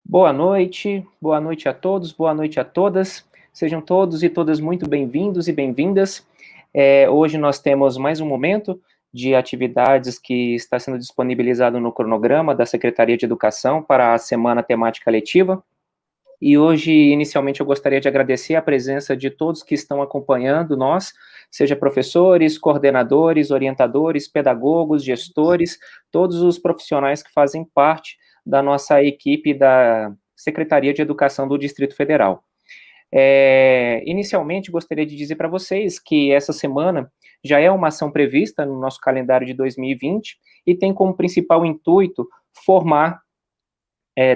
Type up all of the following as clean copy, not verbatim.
boa noite a todos, boa noite a todas. Sejam todos e todas muito bem-vindos e bem-vindas. Hoje nós temos mais um momento de atividades que está sendo disponibilizado no cronograma da Secretaria de Educação para a Semana Temática Letiva. E hoje, inicialmente, eu gostaria de agradecer a presença de todos que estão acompanhando nós, seja professores, coordenadores, orientadores, pedagogos, gestores, todos os profissionais que fazem parte da nossa equipe da Secretaria de Educação do Distrito Federal. Inicialmente, gostaria de dizer para vocês que essa semana já é uma ação prevista no nosso calendário de 2020 e tem como principal intuito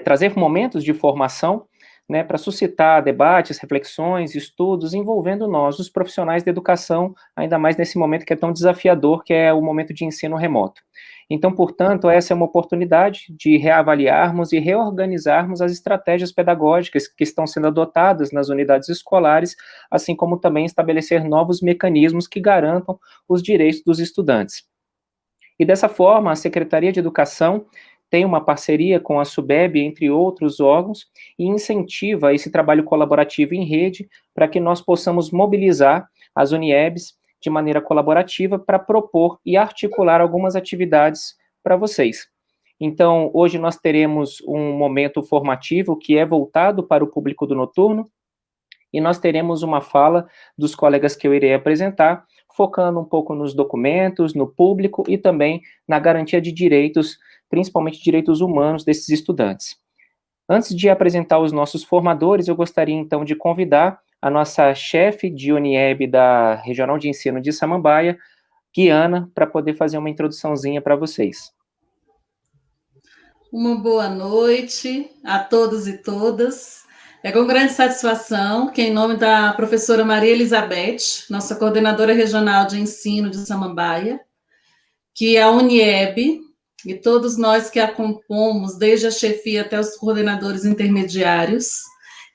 trazer momentos de formação, né, para suscitar debates, reflexões, estudos, envolvendo nós, os profissionais da educação, ainda mais nesse momento que é tão desafiador, que é o momento de ensino remoto. Então, portanto, essa é uma oportunidade de reavaliarmos e reorganizarmos as estratégias pedagógicas que estão sendo adotadas nas unidades escolares, assim como também estabelecer novos mecanismos que garantam os direitos dos estudantes. E dessa forma, a Secretaria de Educação tem uma parceria com a SUBEB, entre outros órgãos, e incentiva esse trabalho colaborativo em rede para que nós possamos mobilizar as UniEBs de maneira colaborativa para propor e articular algumas atividades para vocês. Então, hoje nós teremos um momento formativo que é voltado para o público do noturno, e nós teremos uma fala dos colegas que eu irei apresentar, focando um pouco nos documentos, no público e também na garantia de direitos, principalmente direitos humanos desses estudantes. Antes de apresentar os nossos formadores, eu gostaria então de convidar a nossa chefe de UniEB da Regional de Ensino de Samambaia, Guiana, para poder fazer uma introduçãozinha para vocês. Uma boa noite a todos e todas. É com grande satisfação que, em nome da professora Maria Elizabeth, nossa coordenadora regional de ensino de Samambaia, que a UniEB e todos nós que a compomos, desde a chefia até os coordenadores intermediários,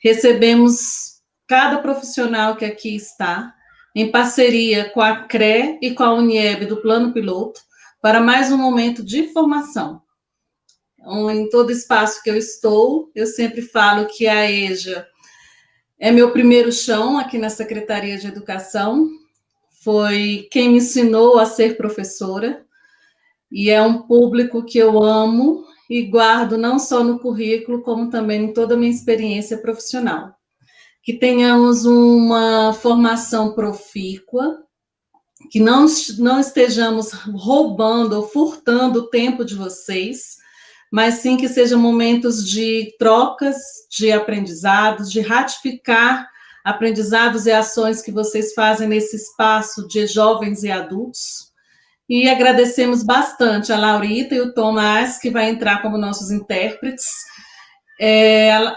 recebemos cada profissional que aqui está, em parceria com a CRE e com a UniEB do Plano Piloto, para mais um momento de formação. Em todo espaço que eu estou, eu sempre falo que a EJA é meu primeiro chão aqui na Secretaria de Educação, foi quem me ensinou a ser professora, e é um público que eu amo e guardo não só no currículo, como também em toda a minha experiência profissional. Que tenhamos uma formação profícua, que não estejamos roubando ou furtando o tempo de vocês, mas sim que sejam momentos de trocas, de aprendizados, de ratificar aprendizados e ações que vocês fazem nesse espaço de jovens e adultos. E agradecemos bastante a Laurita e o Tomás, que vai entrar como nossos intérpretes.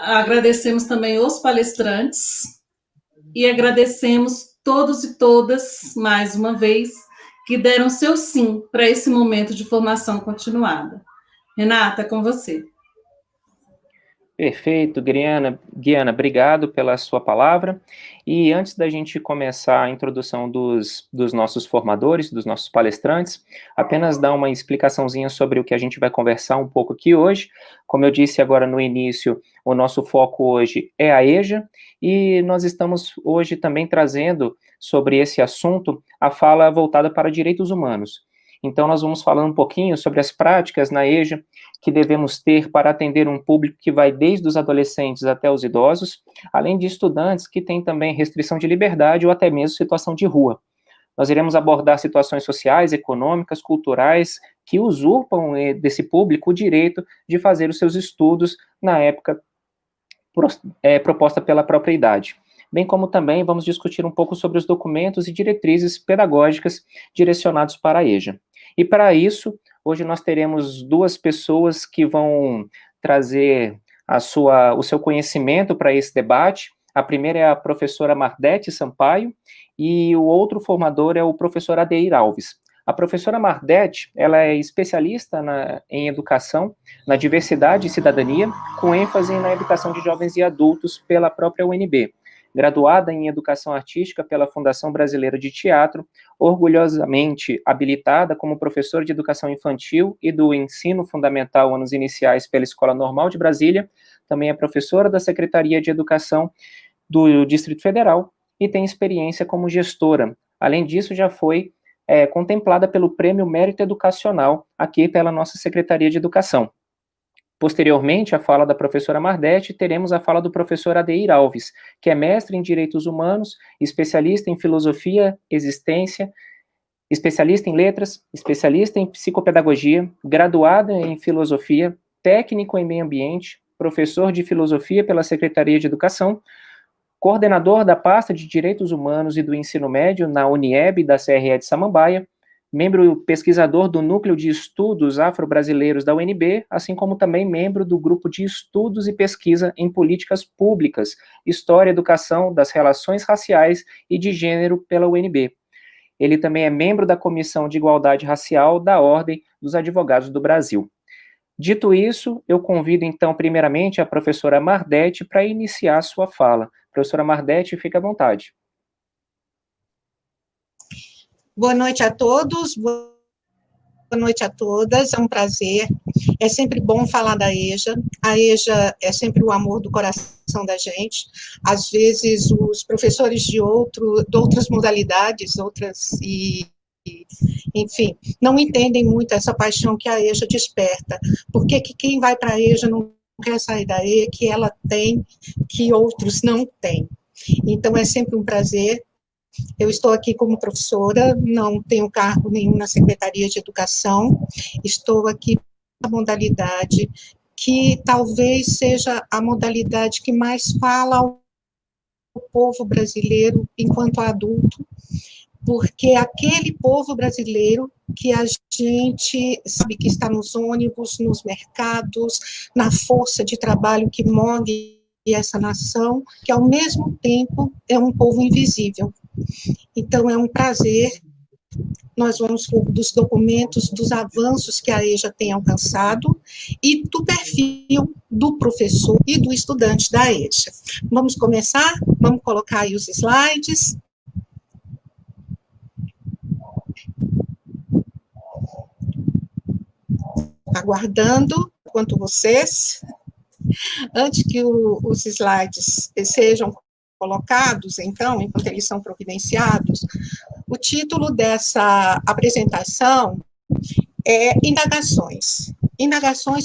Agradecemos também os palestrantes e agradecemos todos e todas, mais uma vez, que deram seu sim para esse momento de formação continuada. Renata, com você. Perfeito, Guiana, obrigado pela sua palavra. E antes da gente começar a introdução dos nossos formadores, dos nossos palestrantes, apenas dar uma explicaçãozinha sobre o que a gente vai conversar um pouco aqui hoje. Como eu disse agora no início, o nosso foco hoje é a EJA, e nós estamos hoje também trazendo sobre esse assunto a fala voltada para direitos humanos. Então, nós vamos falar um pouquinho sobre as práticas na EJA que devemos ter para atender um público que vai desde os adolescentes até os idosos, além de estudantes que têm também restrição de liberdade ou até mesmo situação de rua. Nós iremos abordar situações sociais, econômicas, culturais, que usurpam desse público o direito de fazer os seus estudos na época proposta pela própria idade. Bem como também vamos discutir um pouco sobre os documentos e diretrizes pedagógicas direcionados para a EJA. E para isso, hoje nós teremos duas pessoas que vão trazer o seu conhecimento para esse debate. A primeira é a professora Mardete Sampaio e o outro formador é o professor Adeir Alves. A professora Mardete, ela é especialista em educação, na diversidade e cidadania, com ênfase na educação de jovens e adultos pela própria UNB. Graduada em Educação Artística pela Fundação Brasileira de Teatro, orgulhosamente habilitada como professora de Educação Infantil e do Ensino Fundamental Anos Iniciais pela Escola Normal de Brasília, também é professora da Secretaria de Educação do Distrito Federal e tem experiência como gestora. Além disso, já foi contemplada pelo Prêmio Mérito Educacional aqui pela nossa Secretaria de Educação. Posteriormente, à fala da professora Mardete, teremos a fala do professor Adeir Alves, que é mestre em Direitos Humanos, especialista em Filosofia, Existência, especialista em Letras, especialista em Psicopedagogia, graduado em Filosofia, técnico em Meio Ambiente, professor de Filosofia pela Secretaria de Educação, coordenador da pasta de Direitos Humanos e do Ensino Médio na Unieb da CRE de Samambaia, membro pesquisador do Núcleo de Estudos Afro-Brasileiros da UNB, assim como também membro do Grupo de Estudos e Pesquisa em Políticas Públicas, História e Educação das Relações Raciais e de Gênero pela UNB. Ele também é membro da Comissão de Igualdade Racial da Ordem dos Advogados do Brasil. Dito isso, eu convido então primeiramente a professora Mardete para iniciar a sua fala. Professora Mardete, fique à vontade. Boa noite a todos, boa noite a todas, é um prazer, é sempre bom falar da EJA, a EJA é sempre o amor do coração da gente, às vezes os professores de outras modalidades, enfim, não entendem muito essa paixão que a EJA desperta, porque que quem vai para a EJA não quer sair da EJA, que ela tem, que outros não têm. Então, é sempre um prazer. Eu estou aqui como professora, não tenho cargo nenhum na Secretaria de Educação, estou aqui na modalidade que talvez seja a modalidade que mais fala ao povo brasileiro enquanto adulto, porque aquele povo brasileiro que a gente sabe que está nos ônibus, nos mercados, na força de trabalho que move essa nação, que ao mesmo tempo é um povo invisível. Então, é um prazer, nós vamos falar dos documentos, dos avanços que a EJA tem alcançado e do perfil do professor e do estudante da EJA. Vamos começar? Vamos colocar aí os slides. Aguardando, enquanto vocês, antes que os slides sejam colocados, então, enquanto eles são providenciados, o título dessa apresentação é Indagações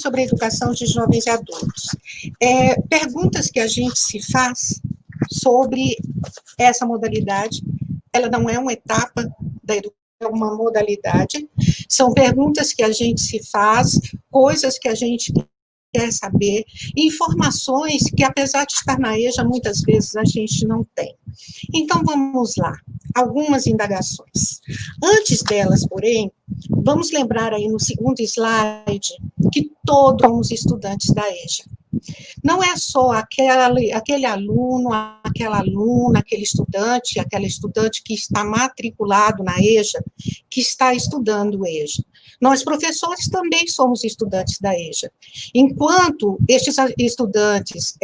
sobre a educação de jovens e adultos. Perguntas que a gente se faz sobre essa modalidade, ela não é uma etapa da educação, é uma modalidade, são perguntas que a gente se faz, coisas que a gente quer saber, informações que, apesar de estar na EJA, muitas vezes a gente não tem. Então, vamos lá, algumas indagações. Antes delas, porém, vamos lembrar aí no segundo slide que todos somos estudantes da EJA. Não é só aquele aluno, aquela aluna, aquela estudante que está matriculado na EJA, que está estudando EJA. Nós, professores, também somos estudantes da EJA. Enquanto estes estudantes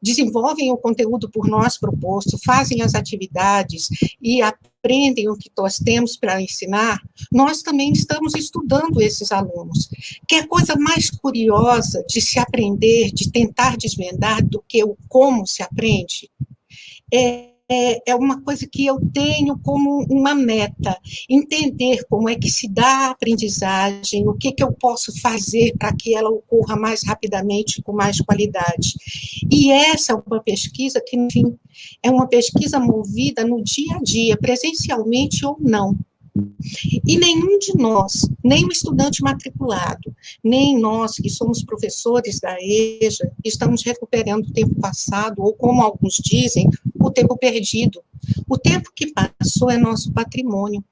desenvolvem o conteúdo por nós proposto, fazem as atividades e aprendem o que nós temos para ensinar, nós também estamos estudando esses alunos. Que é coisa mais curiosa de se aprender, de tentar desvendar, do que o como se aprende? É uma coisa que eu tenho como uma meta, entender como é que se dá a aprendizagem, o que eu posso fazer para que ela ocorra mais rapidamente, com mais qualidade. E essa é uma pesquisa que, enfim, é uma pesquisa movida no dia a dia, presencialmente ou não. E nenhum de nós, nem o estudante matriculado, nem nós que somos professores da EJA, estamos recuperando o tempo passado, ou como alguns dizem, o tempo perdido. O tempo que passou é nosso patrimônio.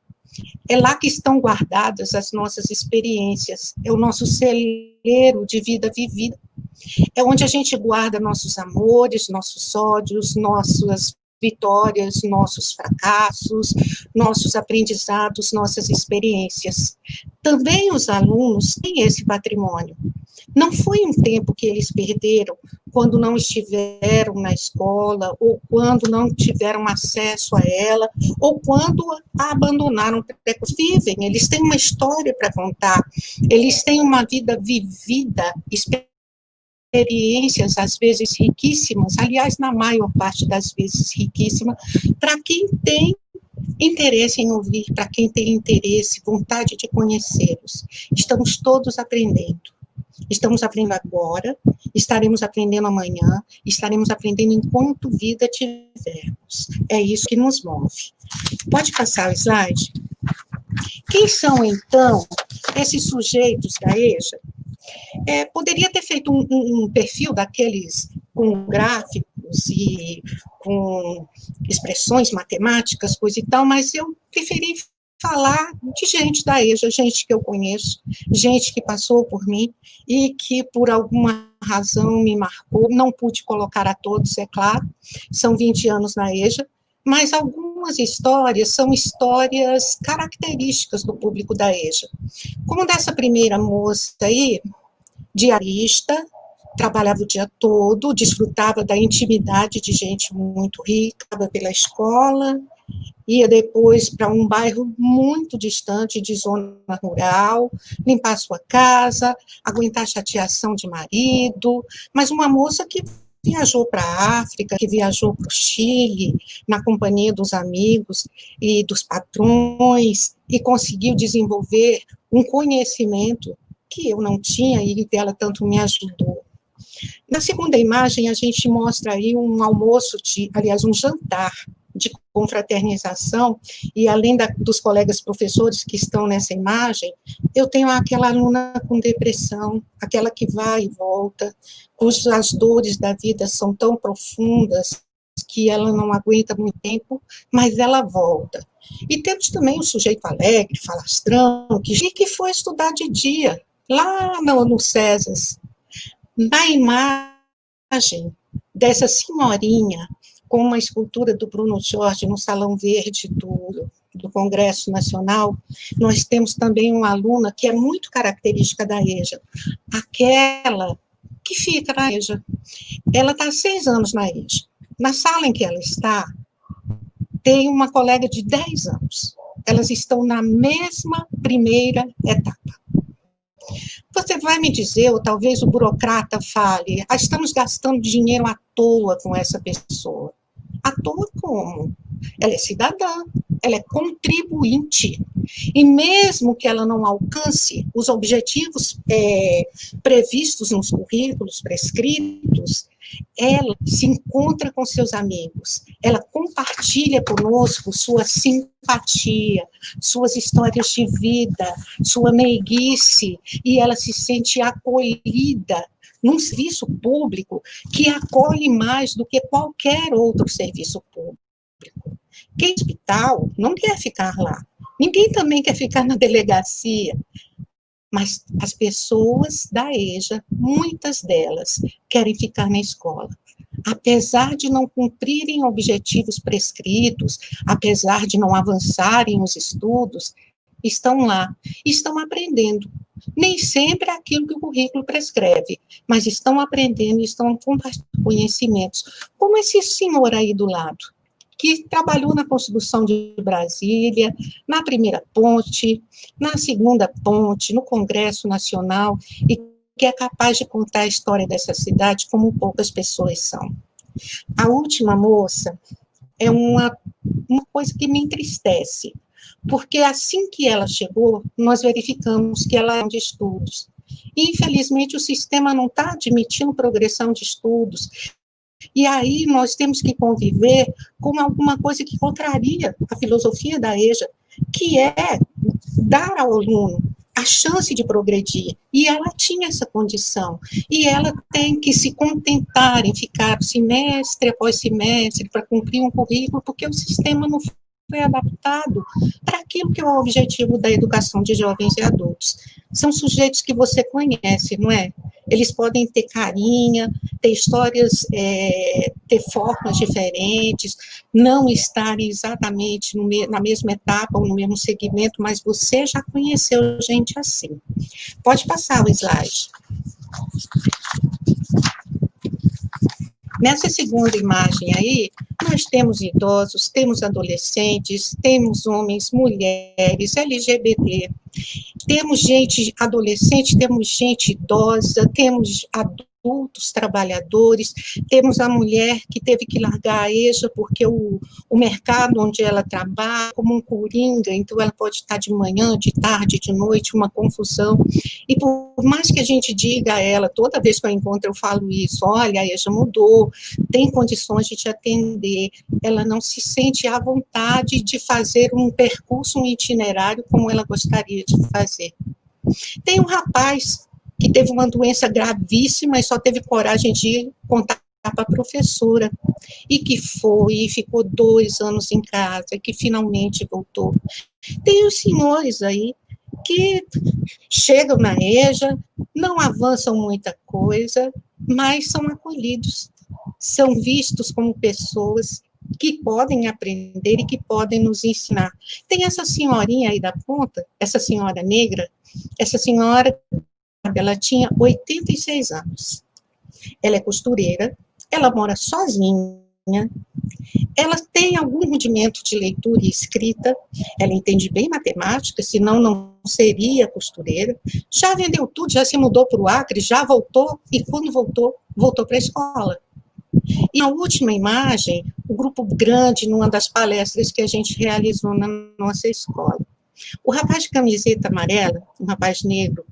É lá que estão guardadas as nossas experiências, é o nosso celeiro de vida vivida. É onde a gente guarda nossos amores, nossos ódios, nossas vitórias, nossos fracassos, nossos aprendizados, nossas experiências. Também os alunos têm esse patrimônio. Não foi um tempo que eles perderam quando não estiveram na escola, ou quando não tiveram acesso a ela, ou quando a abandonaram. Vivem, eles têm uma história para contar, eles têm uma vida vivida, experiências, às vezes riquíssimas, aliás, na maior parte das vezes riquíssimas, para quem tem interesse em ouvir, para quem tem interesse, vontade de conhecê-los. Estamos todos aprendendo. Estamos aprendendo agora, estaremos aprendendo amanhã, estaremos aprendendo enquanto vida tivermos. É isso que nos move. Pode passar o slide? Quem são, então, esses sujeitos da EJA? Poderia ter feito um perfil daqueles com gráficos e com expressões matemáticas, coisa e tal, mas eu preferi falar de gente da EJA, gente que eu conheço, gente que passou por mim e que, por alguma razão, me marcou. Não pude colocar a todos, é claro, são 20 anos na EJA, mas algumas histórias são histórias características do público da EJA. Como dessa primeira moça aí, diarista, trabalhava o dia todo, desfrutava da intimidade de gente muito rica, pela escola, ia depois para um bairro muito distante de zona rural, limpar sua casa, aguentar a chateação de marido, mas uma moça que viajou para a África, que viajou para o Chile, na companhia dos amigos e dos patrões, e conseguiu desenvolver um conhecimento que eu não tinha e ela tanto me ajudou. Na segunda imagem, a gente mostra aí um almoço, aliás, um jantar de confraternização, e além dos colegas professores que estão nessa imagem, eu tenho aquela aluna com depressão, aquela que vai e volta, cujas dores da vida são tão profundas que ela não aguenta muito tempo, mas ela volta. E temos também o sujeito alegre, falastrão, que foi estudar de dia, lá no César. Na imagem dessa senhorinha, com uma escultura do Bruno Jorge no Salão Verde do Congresso Nacional, nós temos também uma aluna que é muito característica da EJA, aquela que fica na EJA. Ela está há 6 anos na EJA. Na sala em que ela está, tem uma colega de 10 anos. Elas estão na mesma primeira etapa. Você vai me dizer, ou talvez o burocrata fale, estamos gastando dinheiro à toa com essa pessoa. À toa como? Ela é cidadã, ela é contribuinte. E mesmo que ela não alcance os objetivos previstos nos currículos prescritos, ela se encontra com seus amigos, ela compartilha conosco sua simpatia, suas histórias de vida, sua meiguice, e ela se sente acolhida num serviço público que acolhe mais do que qualquer outro serviço público. Quem é hospital não quer ficar lá, ninguém também quer ficar na delegacia, mas as pessoas da EJA, muitas delas, querem ficar na escola. Apesar de não cumprirem objetivos prescritos, apesar de não avançarem os estudos, estão lá, estão aprendendo. Nem sempre é aquilo que o currículo prescreve, mas estão aprendendo, estão compartilhando conhecimentos. Como esse senhor aí do lado, que trabalhou na construção de Brasília, na primeira ponte, na segunda ponte, no Congresso Nacional, e que é capaz de contar a história dessa cidade como poucas pessoas são. A última moça é uma coisa que me entristece, porque assim que ela chegou, nós verificamos que ela é de estudos. E, infelizmente, o sistema não está admitindo progressão de estudos. E aí nós temos que conviver com alguma coisa que contraria a filosofia da EJA, que é dar ao aluno a chance de progredir. E ela tinha essa condição. E ela tem que se contentar em ficar semestre após semestre para cumprir um currículo, porque o sistema não foi adaptado para aquilo que é o objetivo da educação de jovens e adultos. São sujeitos que você conhece, não é? Eles podem ter carinha, ter histórias, ter formas diferentes, não estarem exatamente na mesma etapa ou no mesmo segmento, mas você já conheceu gente assim. Pode passar o slide. Nessa segunda imagem aí, nós temos idosos, temos adolescentes, temos homens, mulheres, LGBT, temos gente adolescente, temos gente idosa, temos adultos trabalhadores, temos a mulher que teve que largar a EJA porque o mercado onde ela trabalha como um coringa, então ela pode estar de manhã, de tarde, de noite, uma confusão, e por mais que a gente diga a ela, toda vez que eu encontro eu falo isso, olha, a EJA mudou, tem condições de te atender, ela não se sente à vontade de fazer um percurso, um itinerário como ela gostaria de fazer. Tem um rapaz que teve uma doença gravíssima e só teve coragem de contar para a professora, e que foi, e ficou 2 anos em casa, e que finalmente voltou. Tem os senhores aí que chegam na EJA, não avançam muita coisa, mas são acolhidos, são vistos como pessoas que podem aprender e que podem nos ensinar. Tem essa senhorinha aí da ponta, essa senhora negra, essa senhora, ela tinha 86 anos. Ela é costureira, ela mora sozinha, ela tem algum rudimento de leitura e escrita, ela entende bem matemática, senão não seria costureira, já vendeu tudo, já se mudou para o Acre, já voltou, e quando voltou, voltou para a escola. E na última imagem, o grupo grande, numa das palestras que a gente realizou na nossa escola. O rapaz de camiseta amarela, um rapaz negro,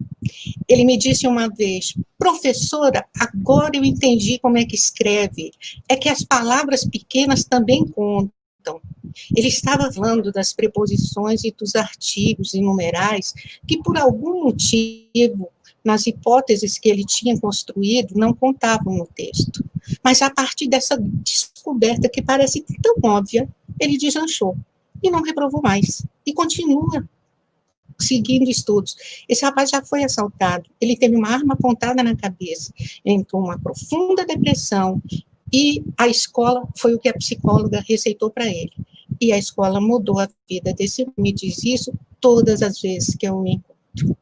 ele me disse uma vez, professora, agora eu entendi como é que escreve, é que as palavras pequenas também contam. Ele estava falando das preposições e dos artigos e numerais, que por algum motivo, nas hipóteses que ele tinha construído, não contavam no texto. Mas a partir dessa descoberta, que parece tão óbvia, ele deslanchou e não reprovou mais, e continua seguindo estudos. Esse rapaz já foi assaltado, ele teve uma arma apontada na cabeça, entrou uma profunda depressão, e a escola foi o que a psicóloga receitou para ele. E a escola mudou a vida desse homem, me diz isso todas as vezes que eu o encontro.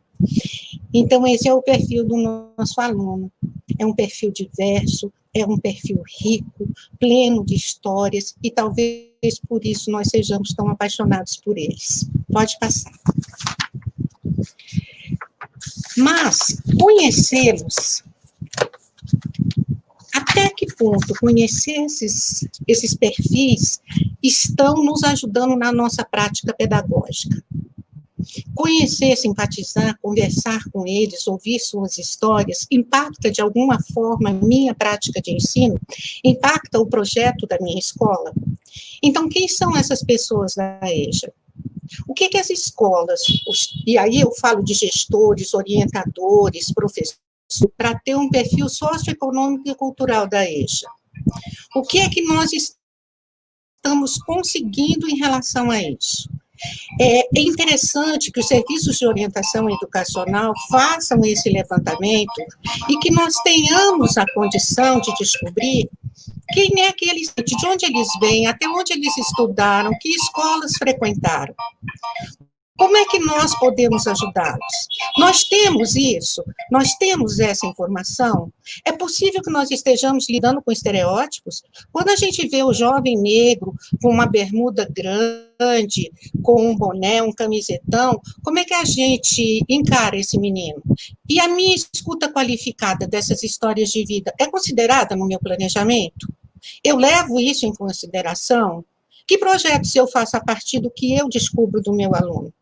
Então, esse é o perfil do nosso aluno. É um perfil diverso, é um perfil rico, pleno de histórias, e talvez por isso nós sejamos tão apaixonados por eles. Pode passar. Mas, conhecê-los, até que ponto conhecer esses perfis estão nos ajudando na nossa prática pedagógica? Conhecer, simpatizar, conversar com eles, ouvir suas histórias, impacta de alguma forma a minha prática de ensino? Impacta o projeto da minha escola? Então, quem são essas pessoas da EJA? O que as escolas, e aí eu falo de gestores, orientadores, professores, para ter um perfil socioeconômico e cultural da EJA? O que é que nós estamos conseguindo em relação a isso? É interessante que os serviços de orientação educacional façam esse levantamento e que nós tenhamos a condição de descobrir quem é que eles, de onde eles vêm, até onde eles estudaram, que escolas frequentaram. Como é que nós podemos ajudá-los? Nós temos isso? Nós temos essa informação? É possível que nós estejamos lidando com estereótipos? Quando a gente vê o jovem negro com uma bermuda grande, com um boné, um camisetão, como é que a gente encara esse menino? E a minha escuta qualificada dessas histórias de vida é considerada no meu planejamento? Eu levo isso em consideração? Que projetos eu faço a partir do que eu descubro do meu aluno?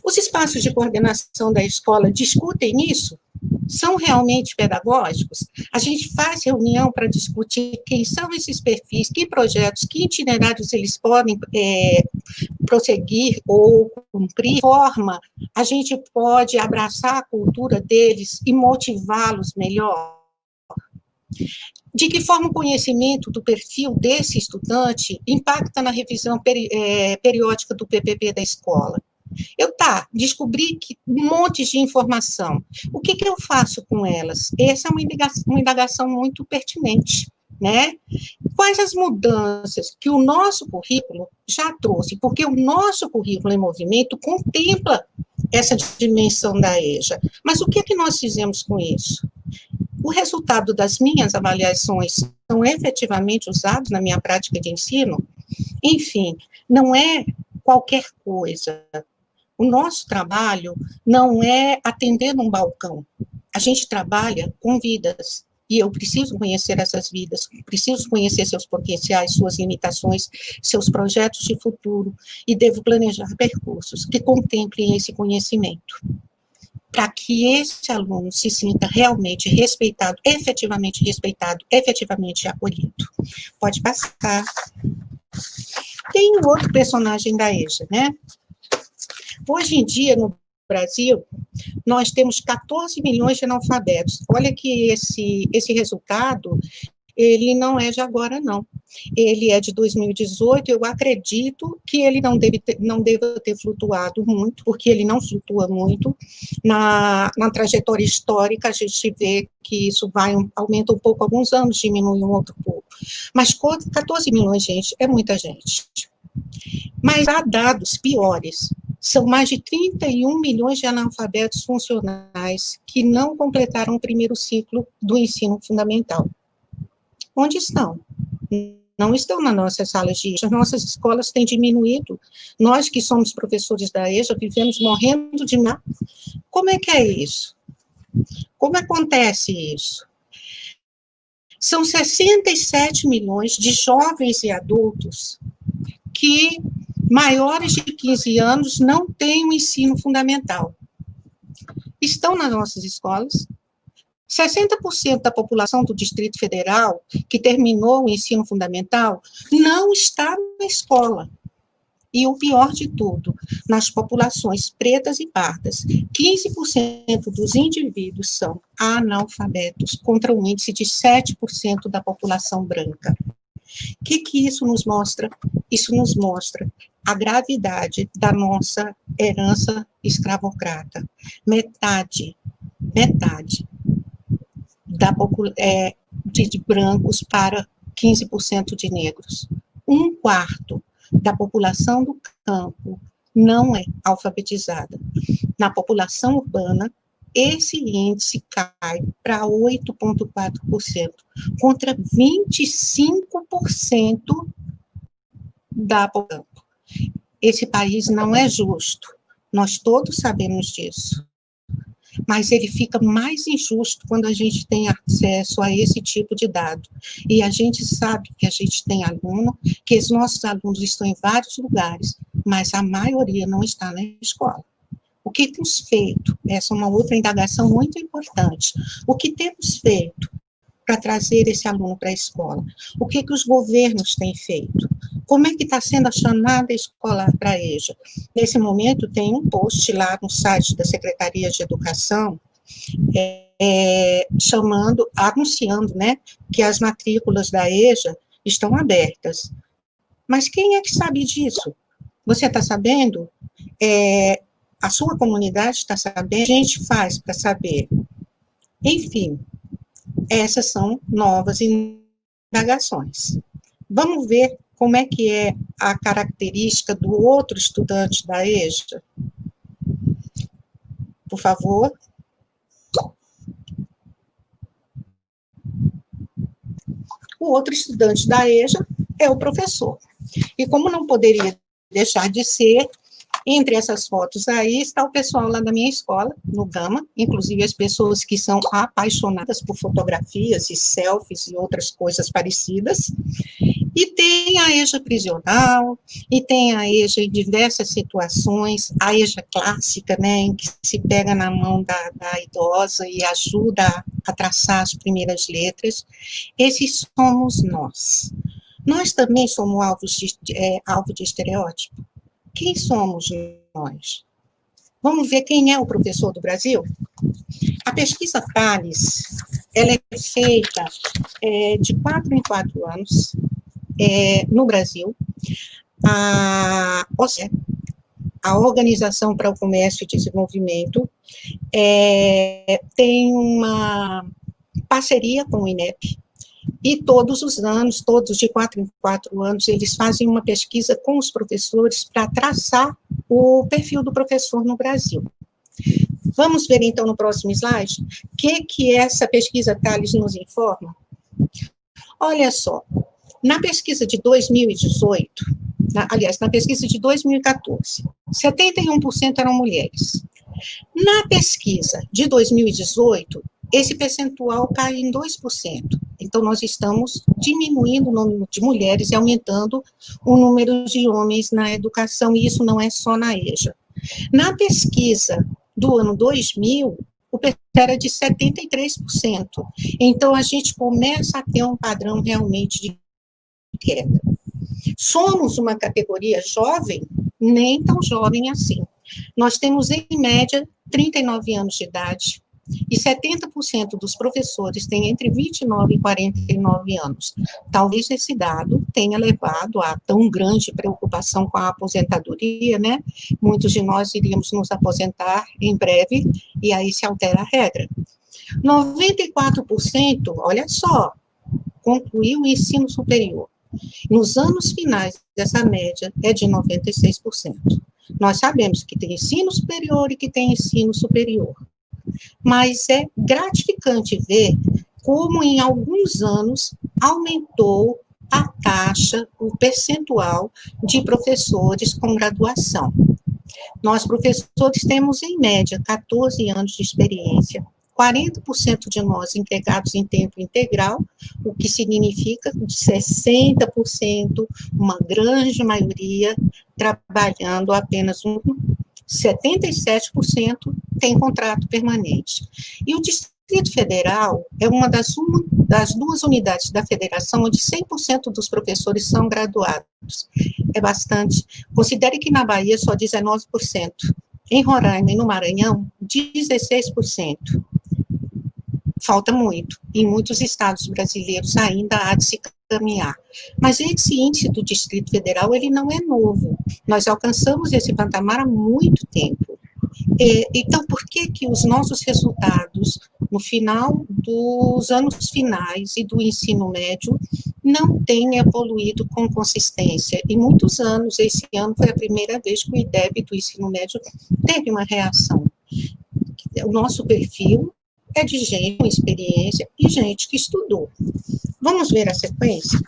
Os espaços de coordenação da escola discutem isso? São realmente pedagógicos? A gente faz reunião para discutir quem são esses perfis, que projetos, que itinerários eles podem prosseguir ou cumprir, forma a gente pode abraçar a cultura deles e motivá-los melhor? De que forma o conhecimento do perfil desse estudante impacta na revisão periódica do PPP da escola? Descobri que um monte de informação. O que eu faço com elas? Essa é uma indagação muito pertinente, né? Quais as mudanças que o nosso currículo já trouxe? Porque o nosso currículo em movimento contempla essa dimensão da EJA. Mas o que nós fizemos com isso? O resultado das minhas avaliações são efetivamente usados na minha prática de ensino? Enfim, não é qualquer coisa. O nosso trabalho não é atender num balcão. A gente trabalha com vidas. E eu preciso conhecer essas vidas, preciso conhecer seus potenciais, suas limitações, seus projetos de futuro, e devo planejar percursos que contemplem esse conhecimento, para que esse aluno se sinta realmente respeitado, efetivamente acolhido. Pode passar. Tem um outro personagem da EJA, né? Hoje em dia, no Brasil, nós temos 14 milhões de analfabetos. Olha que esse resultado, ele não é de agora, não. Ele é de 2018, eu acredito que ele não deva ter flutuado muito, porque ele não flutua muito. Na trajetória histórica, a gente vê que isso aumenta um pouco alguns anos, diminui um outro pouco. Mas 14 milhões, gente, é muita gente. Mas há dados piores. São mais de 31 milhões de analfabetos funcionais que não completaram o primeiro ciclo do ensino fundamental. Onde estão? Não estão nas nossas salas de EJA. As nossas escolas têm diminuído. Nós que somos professores da EJA vivemos morrendo de nada. Como é que é isso? Como acontece isso? São 67 milhões de jovens e adultos que, maiores de 15 anos, não têm o ensino fundamental. Estão nas nossas escolas. 60% da população do Distrito Federal que terminou o ensino fundamental não está na escola. E o pior de tudo, nas populações pretas e pardas, 15% dos indivíduos são analfabetos, contra um índice de 7% da população branca. O que isso nos mostra? Isso nos mostra a gravidade da nossa herança escravocrata. Metade de brancos para 15% de negros. Um quarto da população do campo não é alfabetizada. Na população urbana, esse índice cai para 8,4%, contra 25% da população. Esse país não é justo, nós todos sabemos disso. Mas ele fica mais injusto quando a gente tem acesso a esse tipo de dado. E a gente sabe que a gente tem aluno, que os nossos alunos estão em vários lugares, mas a maioria não está na escola. O que temos feito? Essa é uma outra indagação muito importante. O que temos feito para trazer esse aluno para a escola? O que os governos têm feito? Como é que está sendo a chamada escolar para a EJA? Nesse momento, tem um post lá no site da Secretaria de Educação, anunciando, né, que as matrículas da EJA estão abertas. Mas quem é que sabe disso? Você está sabendo? A sua comunidade está sabendo? A gente faz para saber. Enfim, essas são novas indagações. Vamos ver como é que é a característica do outro estudante da EJA? Por favor. O outro estudante da EJA é o professor. E como não poderia deixar de ser, entre essas fotos aí está o pessoal lá da minha escola, no Gama, inclusive as pessoas que são apaixonadas por fotografias e selfies e outras coisas parecidas. E tem a EJA prisional, e tem a EJA em diversas situações, a EJA clássica, né, em que se pega na mão da idosa e ajuda a traçar as primeiras letras. Esses somos nós. Nós também somos alvo de estereótipo. Quem somos nós? Vamos ver quem é o professor do Brasil? A pesquisa Thales, ela é feita de 4 em 4 anos no Brasil. A OCDE, a Organização para o Comércio e Desenvolvimento, tem uma parceria com o INEP, e todos os anos, todos de 4 em 4 anos, eles fazem uma pesquisa com os professores para traçar o perfil do professor no Brasil. Vamos ver, então, no próximo slide, o que essa pesquisa Thales nos informa? Olha só, na pesquisa de 2018, na pesquisa de 2014, 71% eram mulheres. Na pesquisa de 2018, esse percentual cai em 2%. Então, nós estamos diminuindo o número de mulheres e aumentando o número de homens na educação, e isso não é só na EJA. Na pesquisa do ano 2000, o percentual era de 73%. Então, a gente começa a ter um padrão realmente de queda. Somos uma categoria jovem, nem tão jovem assim. Nós temos, em média, 39 anos de idade, e 70% dos professores têm entre 29 e 49 anos. Talvez esse dado tenha levado a tão grande preocupação com a aposentadoria, né? Muitos de nós iríamos nos aposentar em breve, e aí se altera a regra. 94%, olha só, concluiu o ensino superior. Nos anos finais, essa média é de 96%. Nós sabemos que tem ensino superior e que tem ensino superior. Mas é gratificante ver como em alguns anos aumentou a taxa, o percentual de professores com graduação. Nós, professores, temos em média 14 anos de experiência, 40% de nós empregados em tempo integral, o que significa de 60%, uma grande maioria, trabalhando apenas 77% tem contrato permanente. E o Distrito Federal é uma das duas unidades da federação onde 100% dos professores são graduados. É bastante. Considere que na Bahia só 19%. Em Roraima e no Maranhão, 16%. Falta muito. Em muitos estados brasileiros ainda há de se caminhar. Mas esse índice do Distrito Federal, ele não é novo. Nós alcançamos esse patamar há muito tempo. Então, por que que os nossos resultados, no final dos anos finais e do ensino médio, não têm evoluído com consistência? Em muitos anos, esse ano foi a primeira vez que o IDEB do ensino médio teve uma reação. O nosso perfil é de gente com experiência e gente que estudou. Vamos ver a sequência?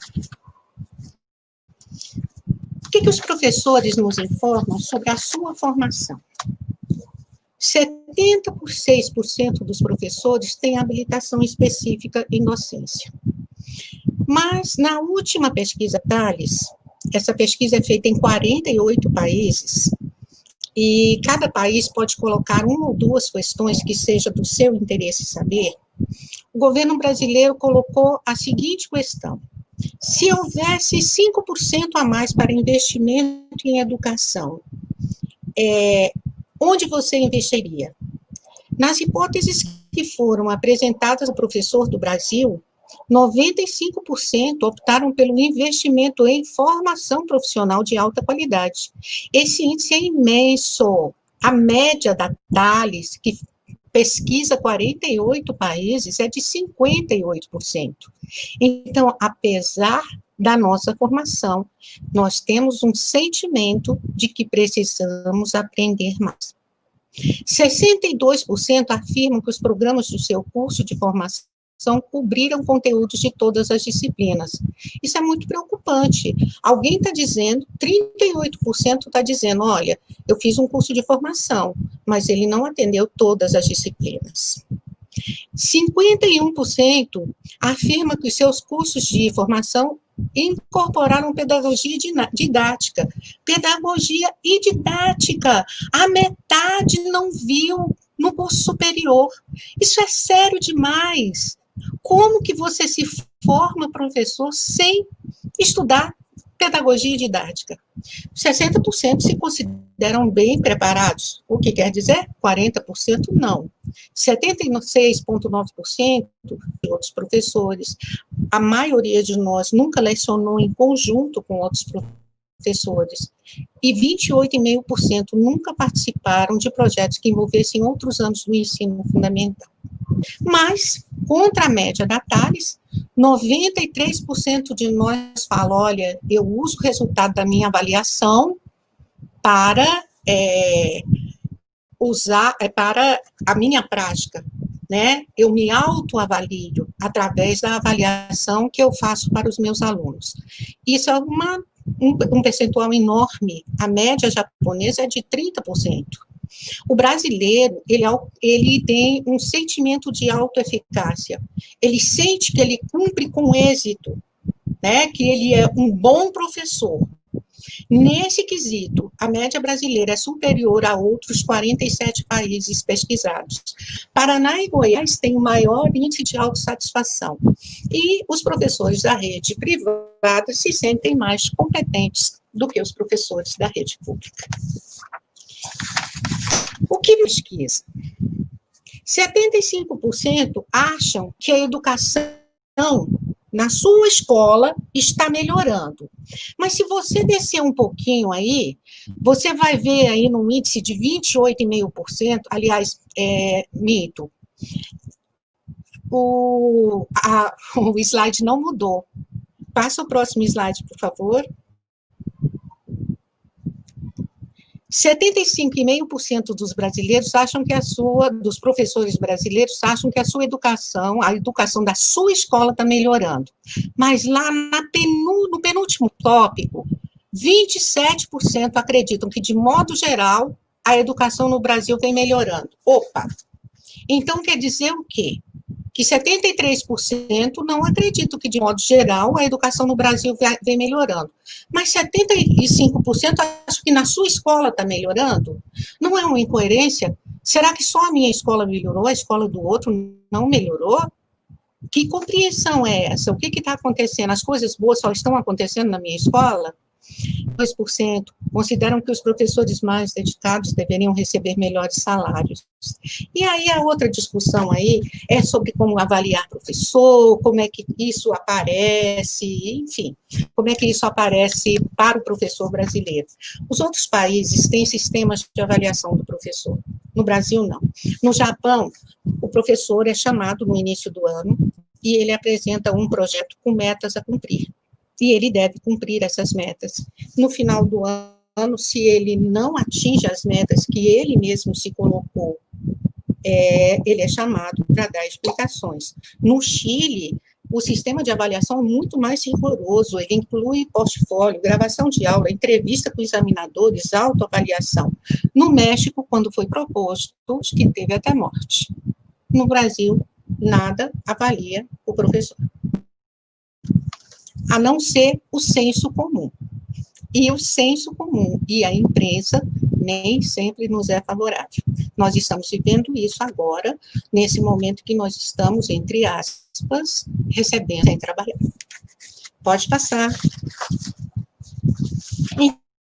O que os professores nos informam sobre a sua formação? 76% dos professores têm habilitação específica em docência. Mas, na última pesquisa Thales, essa pesquisa é feita em 48 países, e cada país pode colocar uma ou duas questões que seja do seu interesse saber. O governo brasileiro colocou a seguinte questão: se houvesse 5% a mais para investimento em educação, onde você investiria? Nas hipóteses que foram apresentadas ao professor do Brasil, 95% optaram pelo investimento em formação profissional de alta qualidade. Esse índice é imenso. A média da Thales, que pesquisa 48 países, é de 58%. Então, apesar da nossa formação, nós temos um sentimento de que precisamos aprender mais. 62% afirmam que os programas do seu curso de formação cobriram conteúdos de todas as disciplinas. Isso é muito preocupante. Alguém está dizendo, 38% está dizendo, olha, eu fiz um curso de formação, mas ele não atendeu todas as disciplinas. 51% afirma que os seus cursos de formação incorporaram pedagogia didática. Pedagogia e didática. A metade não viu no curso superior. Isso é sério demais. Como que você se forma professor sem estudar pedagogia e didática? 60% se consideram bem preparados. O que quer dizer? 40% não. 76,9% de outros professores. A maioria de nós nunca lecionou em conjunto com outros professores. E 28,5% nunca participaram de projetos que envolvessem outros anos do ensino fundamental. Mas, contra a média da Thales, 93% de nós falam, olha, eu uso o resultado da minha avaliação para para a minha prática, né? Eu me autoavalio através da avaliação que eu faço para os meus alunos. Isso é um percentual enorme. A média japonesa é de 30%. O brasileiro, ele tem um sentimento de autoeficácia. Ele sente que ele cumpre com êxito, né? Que ele é um bom professor. Nesse quesito, a média brasileira é superior a outros 47 países pesquisados. Paraná e Goiás têm o maior índice de autossatisfação. E os professores da rede privada se sentem mais competentes do que os professores da rede pública. O que pesquisa? 75% acham que a educação na sua escola está melhorando. Mas se você descer um pouquinho aí, você vai ver aí num índice de 28,5%, aliás, mito. O slide não mudou. Passa o próximo slide, por favor. 75,5% dos brasileiros acham que dos professores brasileiros acham que a sua educação, a educação da sua escola está melhorando. Mas lá no penúltimo tópico, 27% acreditam que, de modo geral, a educação no Brasil vem melhorando. Opa! Então, quer dizer o quê? Que 73% não acreditam que, de modo geral, a educação no Brasil vem melhorando. Mas 75% acham que na sua escola está melhorando? Não é uma incoerência? Será que só a minha escola melhorou, a escola do outro não melhorou? Que compreensão é essa? O que está acontecendo? As coisas boas só estão acontecendo na minha escola? 2% consideram que os professores mais dedicados deveriam receber melhores salários. E aí a outra discussão aí é sobre como avaliar professor, como é que isso aparece, enfim, como é que isso aparece para o professor brasileiro. Os outros países têm sistemas de avaliação do professor. No Brasil, não. No Japão, o professor é chamado no início do ano e ele apresenta um projeto com metas a cumprir. E ele deve cumprir essas metas. No final do ano, se ele não atinge as metas que ele mesmo se colocou, ele é chamado para dar explicações. No Chile, o sistema de avaliação é muito mais rigoroso, ele inclui portfólio, gravação de aula, entrevista com examinadores, autoavaliação. No México, quando foi proposto, que teve até morte. No Brasil, nada avalia o professor, a não ser o senso comum. E o senso comum e a imprensa nem sempre nos é favorável. Nós estamos vivendo isso agora, nesse momento que nós estamos, entre aspas, recebendo sem trabalhar. Pode passar.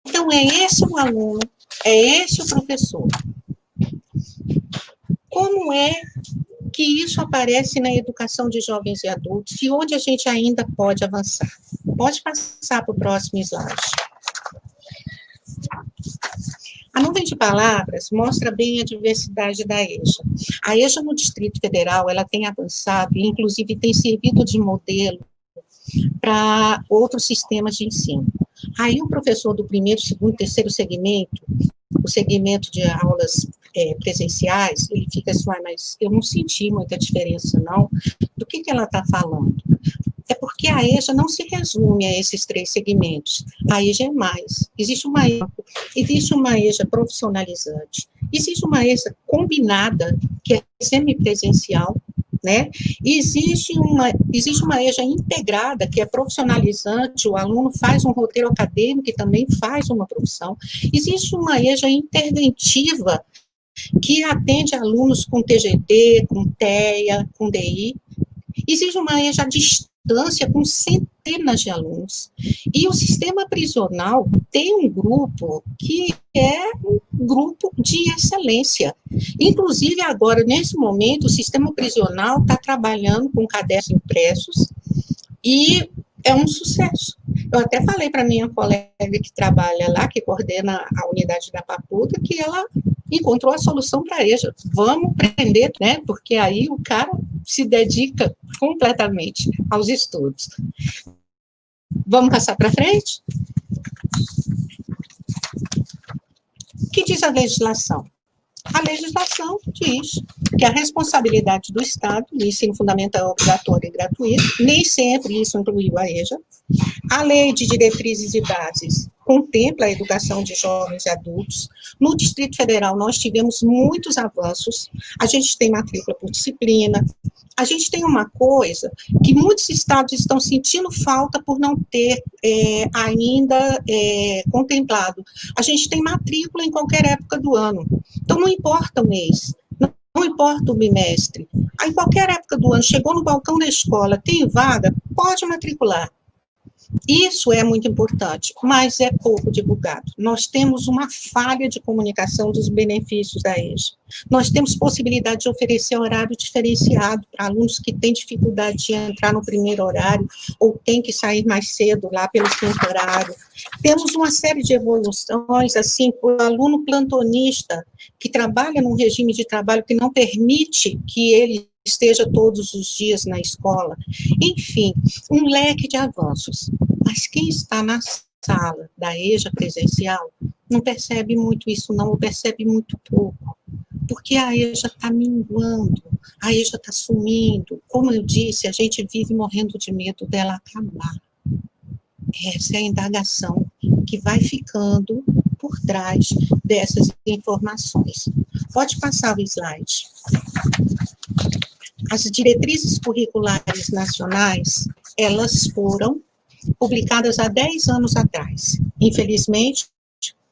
Então, é esse o aluno, é esse o professor. Como é que isso aparece na educação de jovens e adultos e onde a gente ainda pode avançar? Pode passar para o próximo slide. A nuvem de palavras mostra bem a diversidade da EJA. A EJA no Distrito Federal, ela tem avançado e, inclusive, tem servido de modelo para outros sistemas de ensino. Aí, o professor do primeiro, segundo, terceiro segmento, o segmento de aulas presenciais, ele fica assim, mas eu não senti muita diferença, não. Do que ela está falando? É porque a EJA não se resume a esses três segmentos. A EJA é mais. Existe uma EJA profissionalizante, existe uma EJA combinada, que é semipresencial, né? Existe uma EJA integrada, que é profissionalizante, o aluno faz um roteiro acadêmico e também faz uma profissão. Existe uma EJA interventiva, que atende alunos com TGD, com TEA, com DI. Existe uma EJA à distância com centenas de alunos. E o sistema prisional tem um grupo que é um grupo de excelência. Inclusive, agora, nesse momento, o sistema prisional está trabalhando com cadernos impressos e é um sucesso. Eu até falei para minha colega que trabalha lá, que coordena a unidade da Papuda, que ela encontrou a solução para a EJA. Vamos aprender, né? Porque aí o cara se dedica completamente aos estudos. Vamos passar para frente? O que diz a legislação? A legislação diz que a responsabilidade do Estado, o ensino fundamental obrigatório e gratuito, nem sempre isso incluiu a EJA. A lei de diretrizes e bases contempla a educação de jovens e adultos. No Distrito Federal, nós tivemos muitos avanços. A gente tem matrícula por disciplina. A gente tem uma coisa que muitos estados estão sentindo falta por não ter ainda contemplado. A gente tem matrícula em qualquer época do ano. Então, não importa o mês, não importa o bimestre. Em qualquer época do ano, chegou no balcão da escola, tem vaga, pode matricular. Isso é muito importante, mas é pouco divulgado. Nós temos uma falha de comunicação dos benefícios da EJA. Nós temos possibilidade de oferecer horário diferenciado para alunos que têm dificuldade de entrar no primeiro horário ou têm que sair mais cedo lá pelo quinto horário. Temos uma série de evoluções, assim, o aluno plantonista que trabalha num regime de trabalho que não permite que ele esteja todos os dias na escola. Enfim, um leque de avanços. Mas quem está na sala da EJA presencial não percebe muito isso, não, ou percebe muito pouco. Porque a EJA está minguando, a EJA está sumindo. Como eu disse, a gente vive morrendo de medo dela acabar. Essa é a indagação que vai ficando por trás dessas informações. Pode passar o slide. As diretrizes curriculares nacionais, elas foram publicadas há 10 anos atrás. Infelizmente,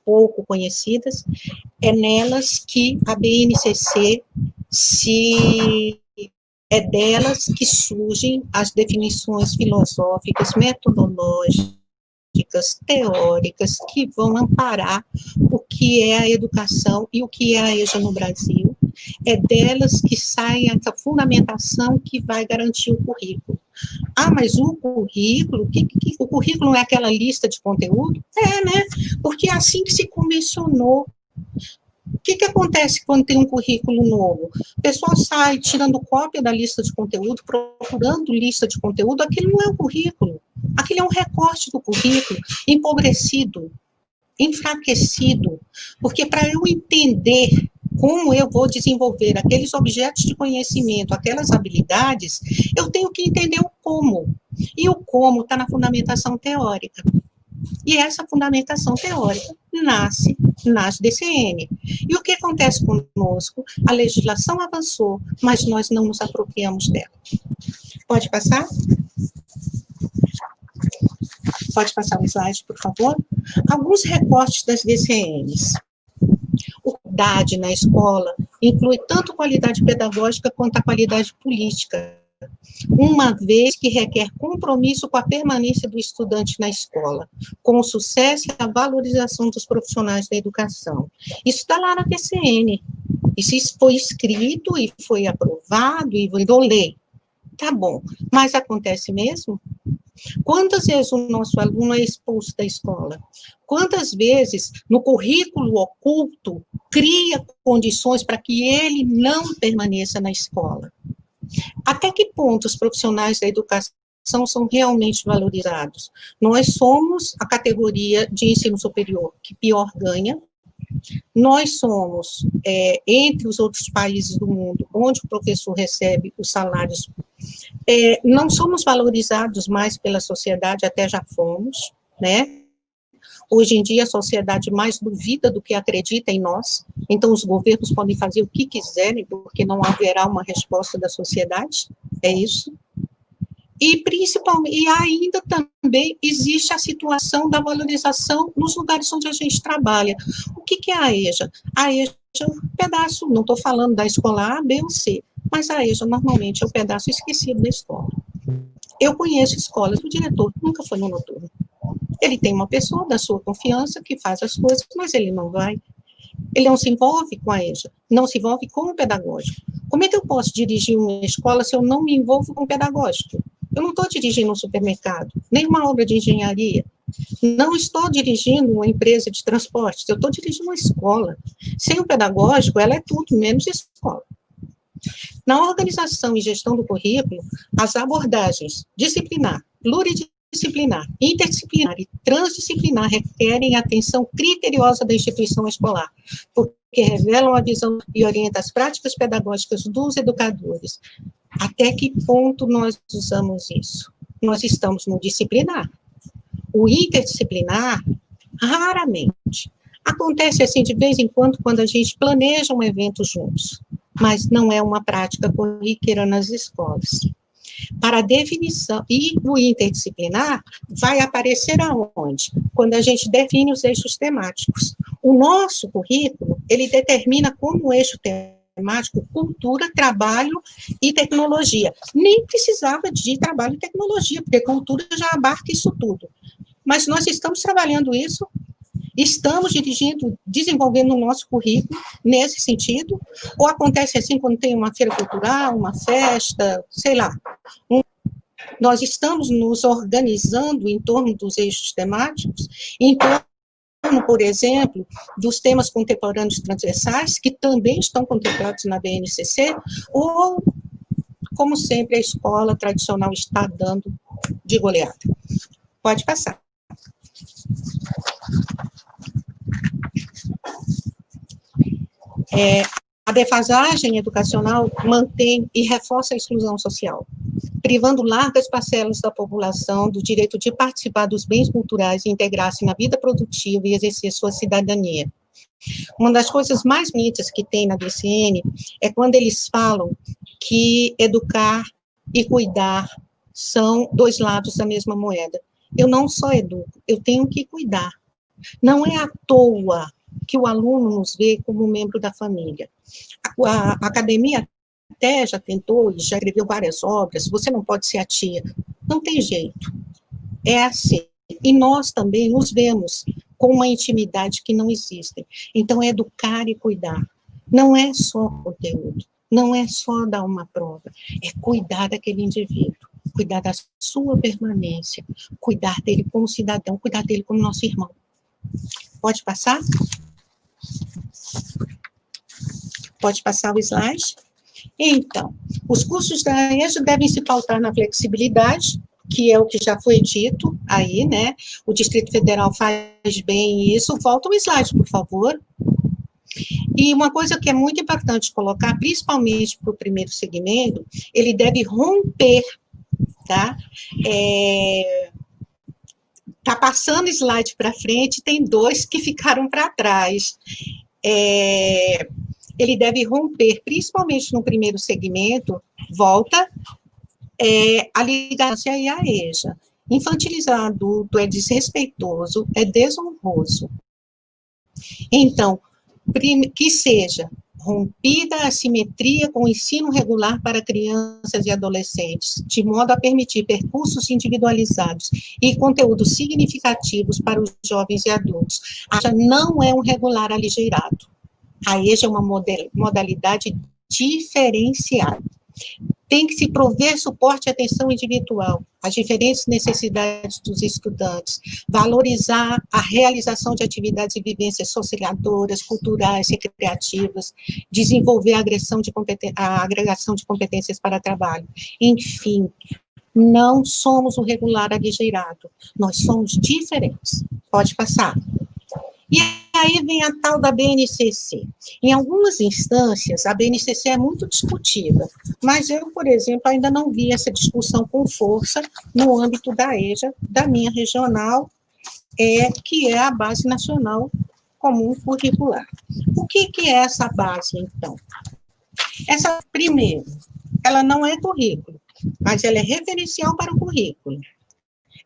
pouco conhecidas, é nelas que a BNCC é delas que surgem as definições filosóficas, metodológicas, teóricas, que vão amparar o que é a educação e o que é a EJA no Brasil. É delas que sai essa fundamentação que vai garantir o currículo. Ah, mas o currículo, o currículo é aquela lista de conteúdo? É, né? Porque é assim que se convencionou. O que acontece quando tem um currículo novo? O pessoal sai tirando cópia da lista de conteúdo, procurando lista de conteúdo, aquilo não é um currículo, aquilo é um recorte do currículo, empobrecido, enfraquecido, porque para eu entender como eu vou desenvolver aqueles objetos de conhecimento, aquelas habilidades, eu tenho que entender o como, e o como está na fundamentação teórica. E essa fundamentação teórica nasce nas DCN. E o que acontece conosco? A legislação avançou, mas nós não nos apropriamos dela. Pode passar? Pode passar o slide, por favor? Alguns recortes das DCNs. A qualidade na escola inclui tanto qualidade pedagógica quanto a qualidade política, uma vez que requer compromisso com a permanência do estudante na escola, com o sucesso e a valorização dos profissionais da educação. Isso está lá na TCN, isso foi escrito e foi aprovado e virou lei. Tá bom, mas acontece mesmo? Quantas vezes o nosso aluno é expulso da escola? Quantas vezes, no currículo oculto, cria condições para que ele não permaneça na escola? Até que ponto os profissionais da educação são realmente valorizados? Nós somos a categoria de ensino superior que pior ganha. Nós somos, entre os outros países do mundo, onde o professor recebe os salários, não somos valorizados mais pela sociedade, até já fomos, né? Hoje em dia, a sociedade mais duvida do que acredita em nós, então os governos podem fazer o que quiserem, porque não haverá uma resposta da sociedade, é isso. E, principalmente, e ainda também existe a situação da valorização nos lugares onde a gente trabalha. O que é a EJA? A EJA é um pedaço, não estou falando da escola A, B ou C, mas a EJA normalmente é um pedaço esquecido da escola. Eu conheço escolas, o diretor nunca foi no noturno. Ele tem uma pessoa da sua confiança que faz as coisas, mas ele não vai. Ele não se envolve com a EJA, não se envolve com o pedagógico. Como é que eu posso dirigir uma escola se eu não me envolvo com o pedagógico? Eu não estou dirigindo um supermercado, nem uma obra de engenharia. Não estou dirigindo uma empresa de transportes, eu estou dirigindo uma escola. Sem o pedagógico, ela é tudo menos escola. Na organização e gestão do currículo, as abordagens disciplinar, pluridisciplinar, interdisciplinar e transdisciplinar requerem atenção criteriosa da instituição escolar, porque revelam a visão e orientam as práticas pedagógicas dos educadores. Até que ponto nós usamos isso? Nós estamos no disciplinar. O interdisciplinar, Raramente. Acontece assim de vez em quando a gente planeja um evento juntos, mas não é uma prática corriqueira nas escolas. Para a definição, e o interdisciplinar vai aparecer aonde? Quando a gente define os eixos temáticos. O nosso currículo, ele determina como eixo temático cultura, trabalho e tecnologia. Nem precisava de trabalho e tecnologia, porque cultura já abarca isso tudo. Mas nós estamos trabalhando isso, estamos dirigindo, desenvolvendo o nosso currículo nesse sentido, ou acontece assim quando tem uma feira cultural, uma festa, sei lá. Nós estamos nos organizando em torno dos eixos temáticos, em torno, por exemplo, dos temas contemporâneos transversais, que também estão contemplados na BNCC, ou, como sempre, a escola tradicional está dando de goleada. Pode passar. A defasagem educacional mantém e reforça a exclusão social, privando largas parcelas da população do direito de participar dos bens culturais e integrar-se na vida produtiva e exercer sua cidadania. Uma das coisas mais bonitas que tem na DCN é quando eles falam que educar e cuidar são dois lados da mesma moeda. Eu não só educo, eu tenho que cuidar. Não é à toa que o aluno nos vê como membro da família. A academia até já tentou e já escreveu várias obras, você não pode ser a tia. Não tem jeito. É assim. E nós também nos vemos com uma intimidade que não existe. Então, educar e cuidar. Não é só conteúdo, não é só dar uma prova, é cuidar daquele indivíduo, cuidar da sua permanência, cuidar dele como cidadão, cuidar dele como nosso irmão. Pode passar? Pode passar o slide? Então, os cursos da EJA devem se pautar na flexibilidade, que é o que já foi dito aí, né? O Distrito Federal faz bem isso. Volta o slide, por favor. E uma coisa que é muito importante colocar, principalmente para o primeiro segmento, ele deve romper, tá? Tá passando slide para frente, tem dois que ficaram para trás. Ele deve romper, principalmente no primeiro segmento, volta, a ligação e a EJA. Infantilizar adulto é desrespeitoso, é desonroso. Então, que seja rompida a assimetria com o ensino regular para crianças e adolescentes, de modo a permitir percursos individualizados e conteúdos significativos para os jovens e adultos. A EJA não é um regular aligeirado. A EJA é uma modalidade diferenciada. Tem que se prover suporte e atenção individual às diferentes necessidades dos estudantes, valorizar a realização de atividades e vivências socializadoras, culturais, recreativas, desenvolver a agregação de competências para trabalho. Enfim, não somos um regular aligeirado, nós somos diferentes. Pode passar. E aí vem a tal da BNCC. Em algumas instâncias, a BNCC é muito discutida, mas eu, por exemplo, ainda não vi essa discussão com força no âmbito da EJA, da minha regional, que é a Base Nacional Comum Curricular. O que é essa base, então? Essa, primeiro, ela não é currículo, mas ela é referencial para o currículo.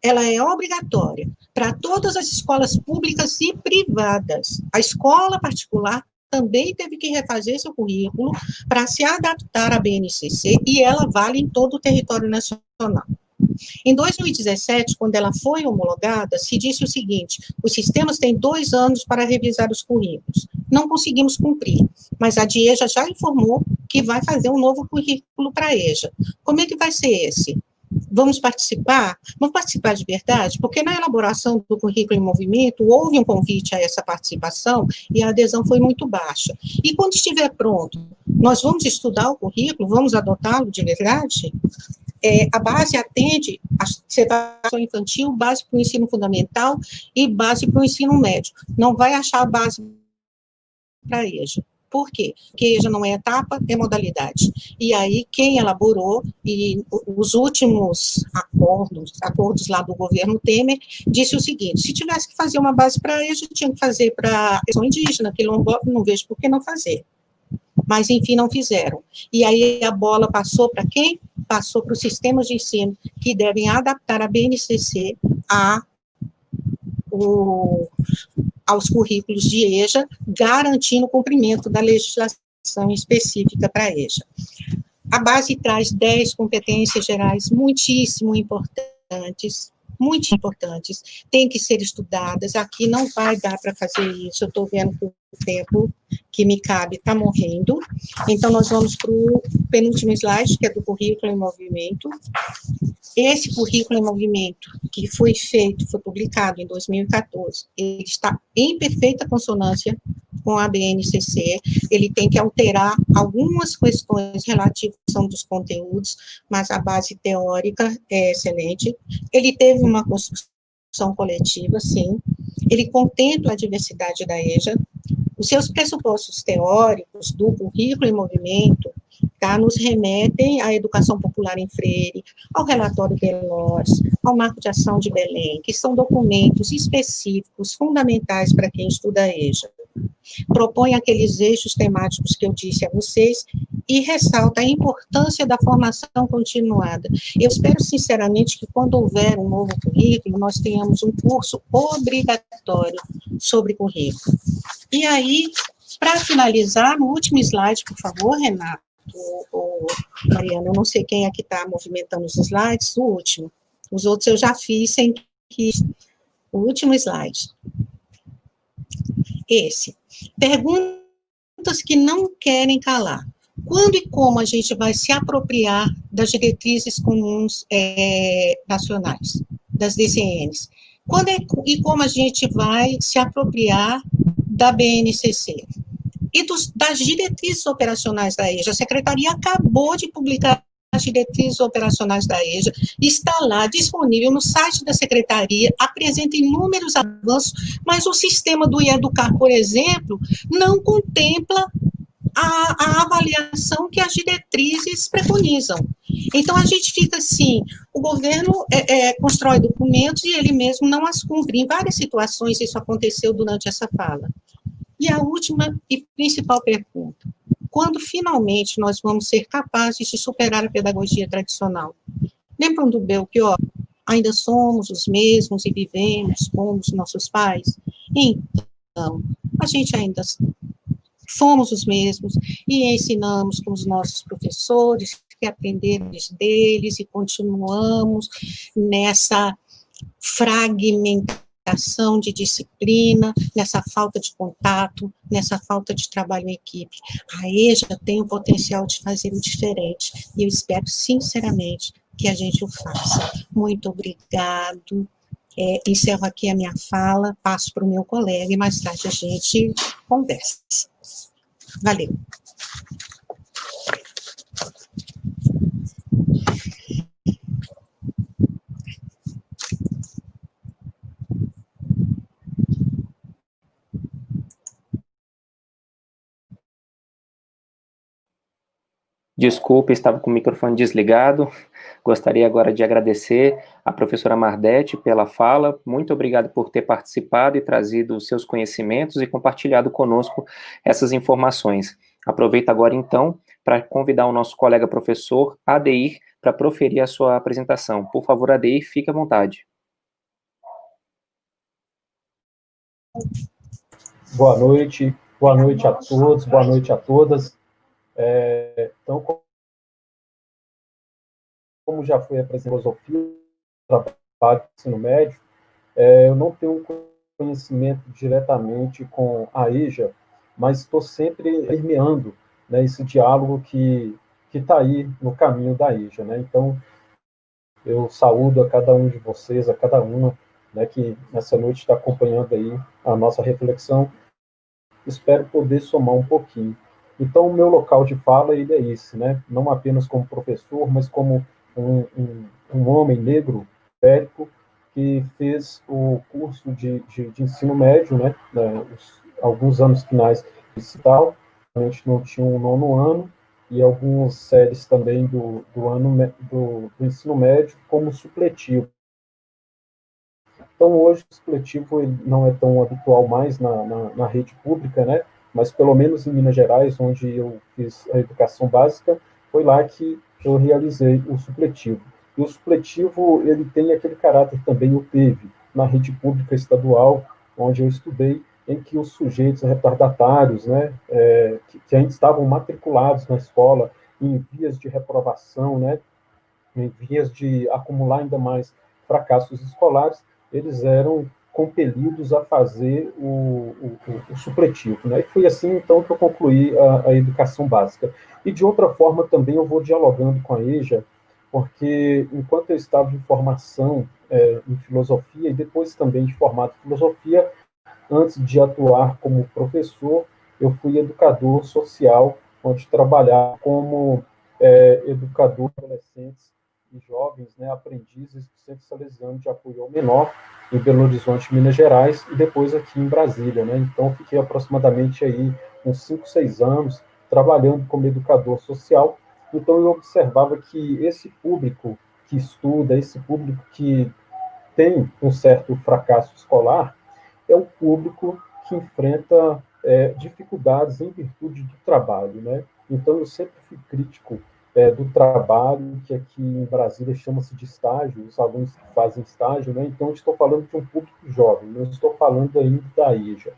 Ela é obrigatória para todas as escolas públicas e privadas. A escola particular também teve que refazer seu currículo para se adaptar à BNCC, e ela vale em todo o território nacional. Em 2017, quando ela foi homologada, se disse o seguinte: os sistemas têm 2 anos para revisar os currículos. Não conseguimos cumprir, mas a DIEJA já informou que vai fazer um novo currículo para a EJA. Como é que vai ser esse? Vamos participar? Vamos participar de verdade? Porque na elaboração do currículo em movimento, houve um convite a essa participação e a adesão foi muito baixa. E quando estiver pronto, nós vamos estudar o currículo, vamos adotá-lo de verdade? A base atende a separação infantil, base para o ensino fundamental e base para o ensino médio. Não vai achar a base para a EJA. Por quê? Porque EJA não é etapa, é modalidade. E aí, quem elaborou, e os últimos acordos lá do governo Temer, disse o seguinte: se tivesse que fazer uma base para EJA, tinha que fazer para a questão indígena, quilombola, não vejo por que não fazer. Mas, enfim, não fizeram. E aí a bola passou para quem? Passou para os sistemas de ensino, que devem adaptar a BNCC aos currículos de EJA, garantindo o cumprimento da legislação específica para EJA. A base traz 10 competências gerais muitíssimo importantes, têm que ser estudadas. Aqui não vai dar para fazer isso, eu estou vendo que o tempo que me cabe está morrendo. Então, nós vamos para o penúltimo slide, que é do currículo em movimento. Esse currículo em movimento, que foi publicado em 2014, ele está em perfeita consonância com a BNCC, ele tem que alterar algumas questões relativas aos conteúdos, mas a base teórica é excelente. Ele teve uma construção coletiva, sim, ele contempla a diversidade da EJA, os seus pressupostos teóricos do currículo em movimento, nos remetem à educação popular em Freire, ao relatório Delors, ao marco de ação de Belém, que são documentos específicos, fundamentais para quem estuda a EJA. Propõe aqueles eixos temáticos que eu disse a vocês e ressalta a importância da formação continuada. Eu espero, sinceramente, que quando houver um novo currículo, nós tenhamos um curso obrigatório sobre currículo. E aí, para finalizar, no último slide, por favor, Renato, Mariana, eu não sei quem é que está movimentando os slides, o último. Os outros eu já fiz sem que... O último slide. Esse. Perguntas que não querem calar. Quando e como a gente vai se apropriar das diretrizes comuns nacionais, das DCNs? Quando e como a gente vai se apropriar da BNCC? E das diretrizes operacionais da EJA. A Secretaria acabou de publicar as diretrizes operacionais da EJA, está lá disponível no site da Secretaria, apresenta inúmeros avanços, mas o sistema do Educar, por exemplo, não contempla a avaliação que as diretrizes preconizam. Então, a gente fica assim, o governo constrói documentos e ele mesmo não as cumpre. Em várias situações isso aconteceu durante essa fala. E a última e principal pergunta: quando finalmente nós vamos ser capazes de superar a pedagogia tradicional? Lembram do Belchior? Ainda somos os mesmos e vivemos como os nossos pais? Então, a gente ainda somos os mesmos e ensinamos com os nossos professores, que aprendemos deles e continuamos nessa fragmentação de disciplina, nessa falta de contato, nessa falta de trabalho em equipe. A EJA tem o potencial de fazer o diferente, e eu espero, sinceramente, que a gente o faça. Muito obrigado. Encerro aqui a minha fala, passo para o meu colega, e mais tarde a gente conversa. Valeu. Desculpe, estava com o microfone desligado. Gostaria agora de agradecer a professora Mardete pela fala. Muito obrigado por ter participado e trazido os seus conhecimentos e compartilhado conosco essas informações. Aproveito agora, então, para convidar o nosso colega professor, Adeir, para proferir a sua apresentação. Por favor, Adeir, fique à vontade. Boa noite a todos, boa noite a todas. Então, como já foi a filosofia do trabalho do ensino médio, eu não tenho conhecimento diretamente com a EJA, mas estou sempre permeando, né, esse diálogo que está aí no caminho da EJA, né? Então, eu saúdo a cada um de vocês, a cada uma, né, que nessa noite está acompanhando aí a nossa reflexão. Espero poder somar um pouquinho. Então, o meu local de fala ele é esse, né? Não apenas como professor, mas como um homem negro, bélico, que fez o curso de ensino médio, né? Alguns anos finais de tal, não tinham um nono ano, e algumas séries também do ensino médio como supletivo. Então, hoje, o supletivo ele não é tão habitual mais na rede pública, né? Mas, pelo menos em Minas Gerais, onde eu fiz a educação básica, foi lá que eu realizei o supletivo. E o supletivo, ele tem aquele caráter também, o teve, na rede pública estadual, onde eu estudei, em que os sujeitos retardatários, né, que ainda estavam matriculados na escola, em vias de reprovação, né, em vias de acumular ainda mais fracassos escolares, eles eram compelidos a fazer o supletivo. Né? E foi assim, então, que eu concluí a educação básica. E, de outra forma, também eu vou dialogando com a EJA, porque, enquanto eu estava em formação em filosofia, e depois também de formado em filosofia, antes de atuar como professor, eu fui educador social, onde trabalhava como educador de adolescentes e jovens, né, aprendizes do Centro Salesiano de Apoio ao Menor, em Belo Horizonte, Minas Gerais, e depois aqui em Brasília. Né? Então, fiquei aproximadamente aí uns 5, 6 anos trabalhando como educador social. Então, eu observava que esse público que estuda, esse público que tem um certo fracasso escolar, é o público que enfrenta dificuldades em virtude do trabalho, né? Então, eu sempre fui crítico do trabalho, que aqui em Brasília chama-se de estágio, os alunos que fazem estágio, né? Então, eu estou falando de um público jovem, não estou falando ainda da EJA.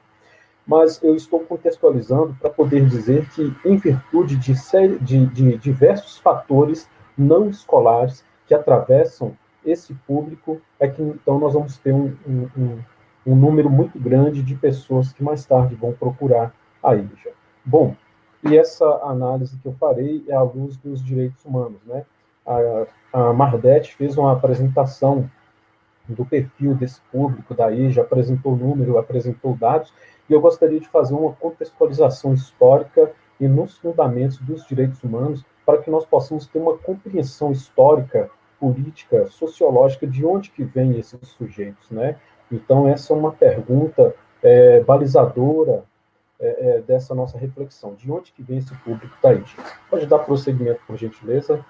Mas eu estou contextualizando para poder dizer que, em virtude de diversos fatores não escolares que atravessam esse público, é que então nós vamos ter um número muito grande de pessoas que mais tarde vão procurar a EJA. Bom, e essa análise que eu farei é à luz dos direitos humanos, né? A Mardete fez uma apresentação do perfil desse público da EJA, apresentou número, apresentou dados, e eu gostaria de fazer uma contextualização histórica e nos fundamentos dos direitos humanos, para que nós possamos ter uma compreensão histórica, política, sociológica de onde que vêm esses sujeitos, né? Então, essa é uma pergunta balizadora dessa nossa reflexão. De onde que vem esse público da EJA? Pode dar prosseguimento, por gentileza?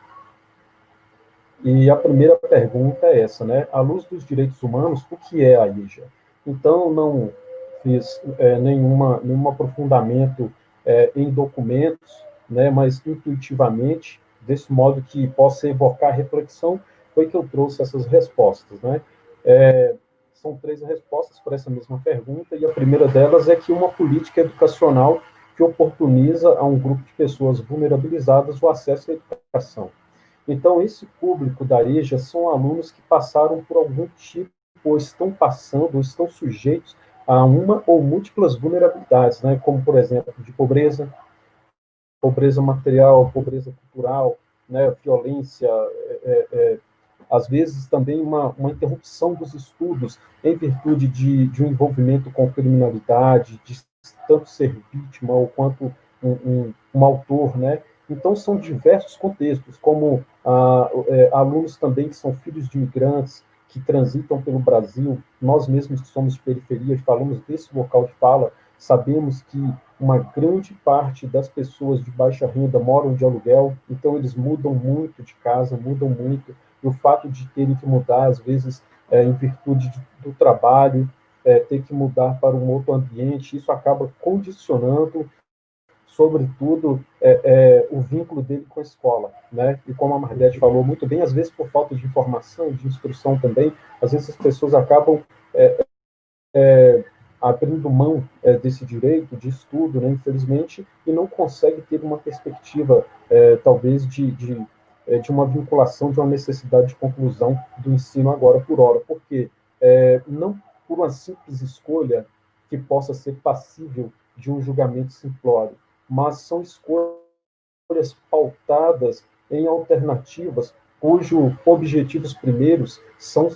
E a primeira pergunta é essa, né? À luz dos direitos humanos, o que é a EJA? Então, não fiz nenhum aprofundamento em documentos, né? Mas intuitivamente, desse modo que possa evocar reflexão, foi que eu trouxe essas respostas, né? São 3 respostas para essa mesma pergunta, e a primeira delas é que uma política educacional que oportuniza a um grupo de pessoas vulnerabilizadas o acesso à educação. Então, esse público da EJA são alunos que passaram por algum tipo, ou estão passando, ou estão sujeitos a uma ou múltiplas vulnerabilidades, né? Como, por exemplo, de pobreza, pobreza material, pobreza cultural, né? Violência, às vezes também uma interrupção dos estudos em virtude de um envolvimento com criminalidade, de tanto ser vítima ou quanto um autor, né? Então, são diversos contextos, como alunos também que são filhos de imigrantes, que transitam pelo Brasil. Nós mesmos que somos de periferia, falamos desse local de fala, sabemos que uma grande parte das pessoas de baixa renda moram de aluguel, então eles mudam muito de casa, mudam muito, e o fato de terem que mudar, às vezes, em virtude do trabalho, ter que mudar para um outro ambiente, isso acaba condicionando sobretudo o vínculo dele com a escola, né? E como a Margarete falou muito bem, às vezes por falta de informação, de instrução também, às vezes as pessoas acabam abrindo mão desse direito de estudo, né, infelizmente, e não consegue ter uma perspectiva, talvez, de uma vinculação, de uma necessidade de conclusão do ensino agora por hora, porque não por uma simples escolha que possa ser passível de um julgamento simplório, mas são escolhas pautadas em alternativas cujos objetivos primeiros são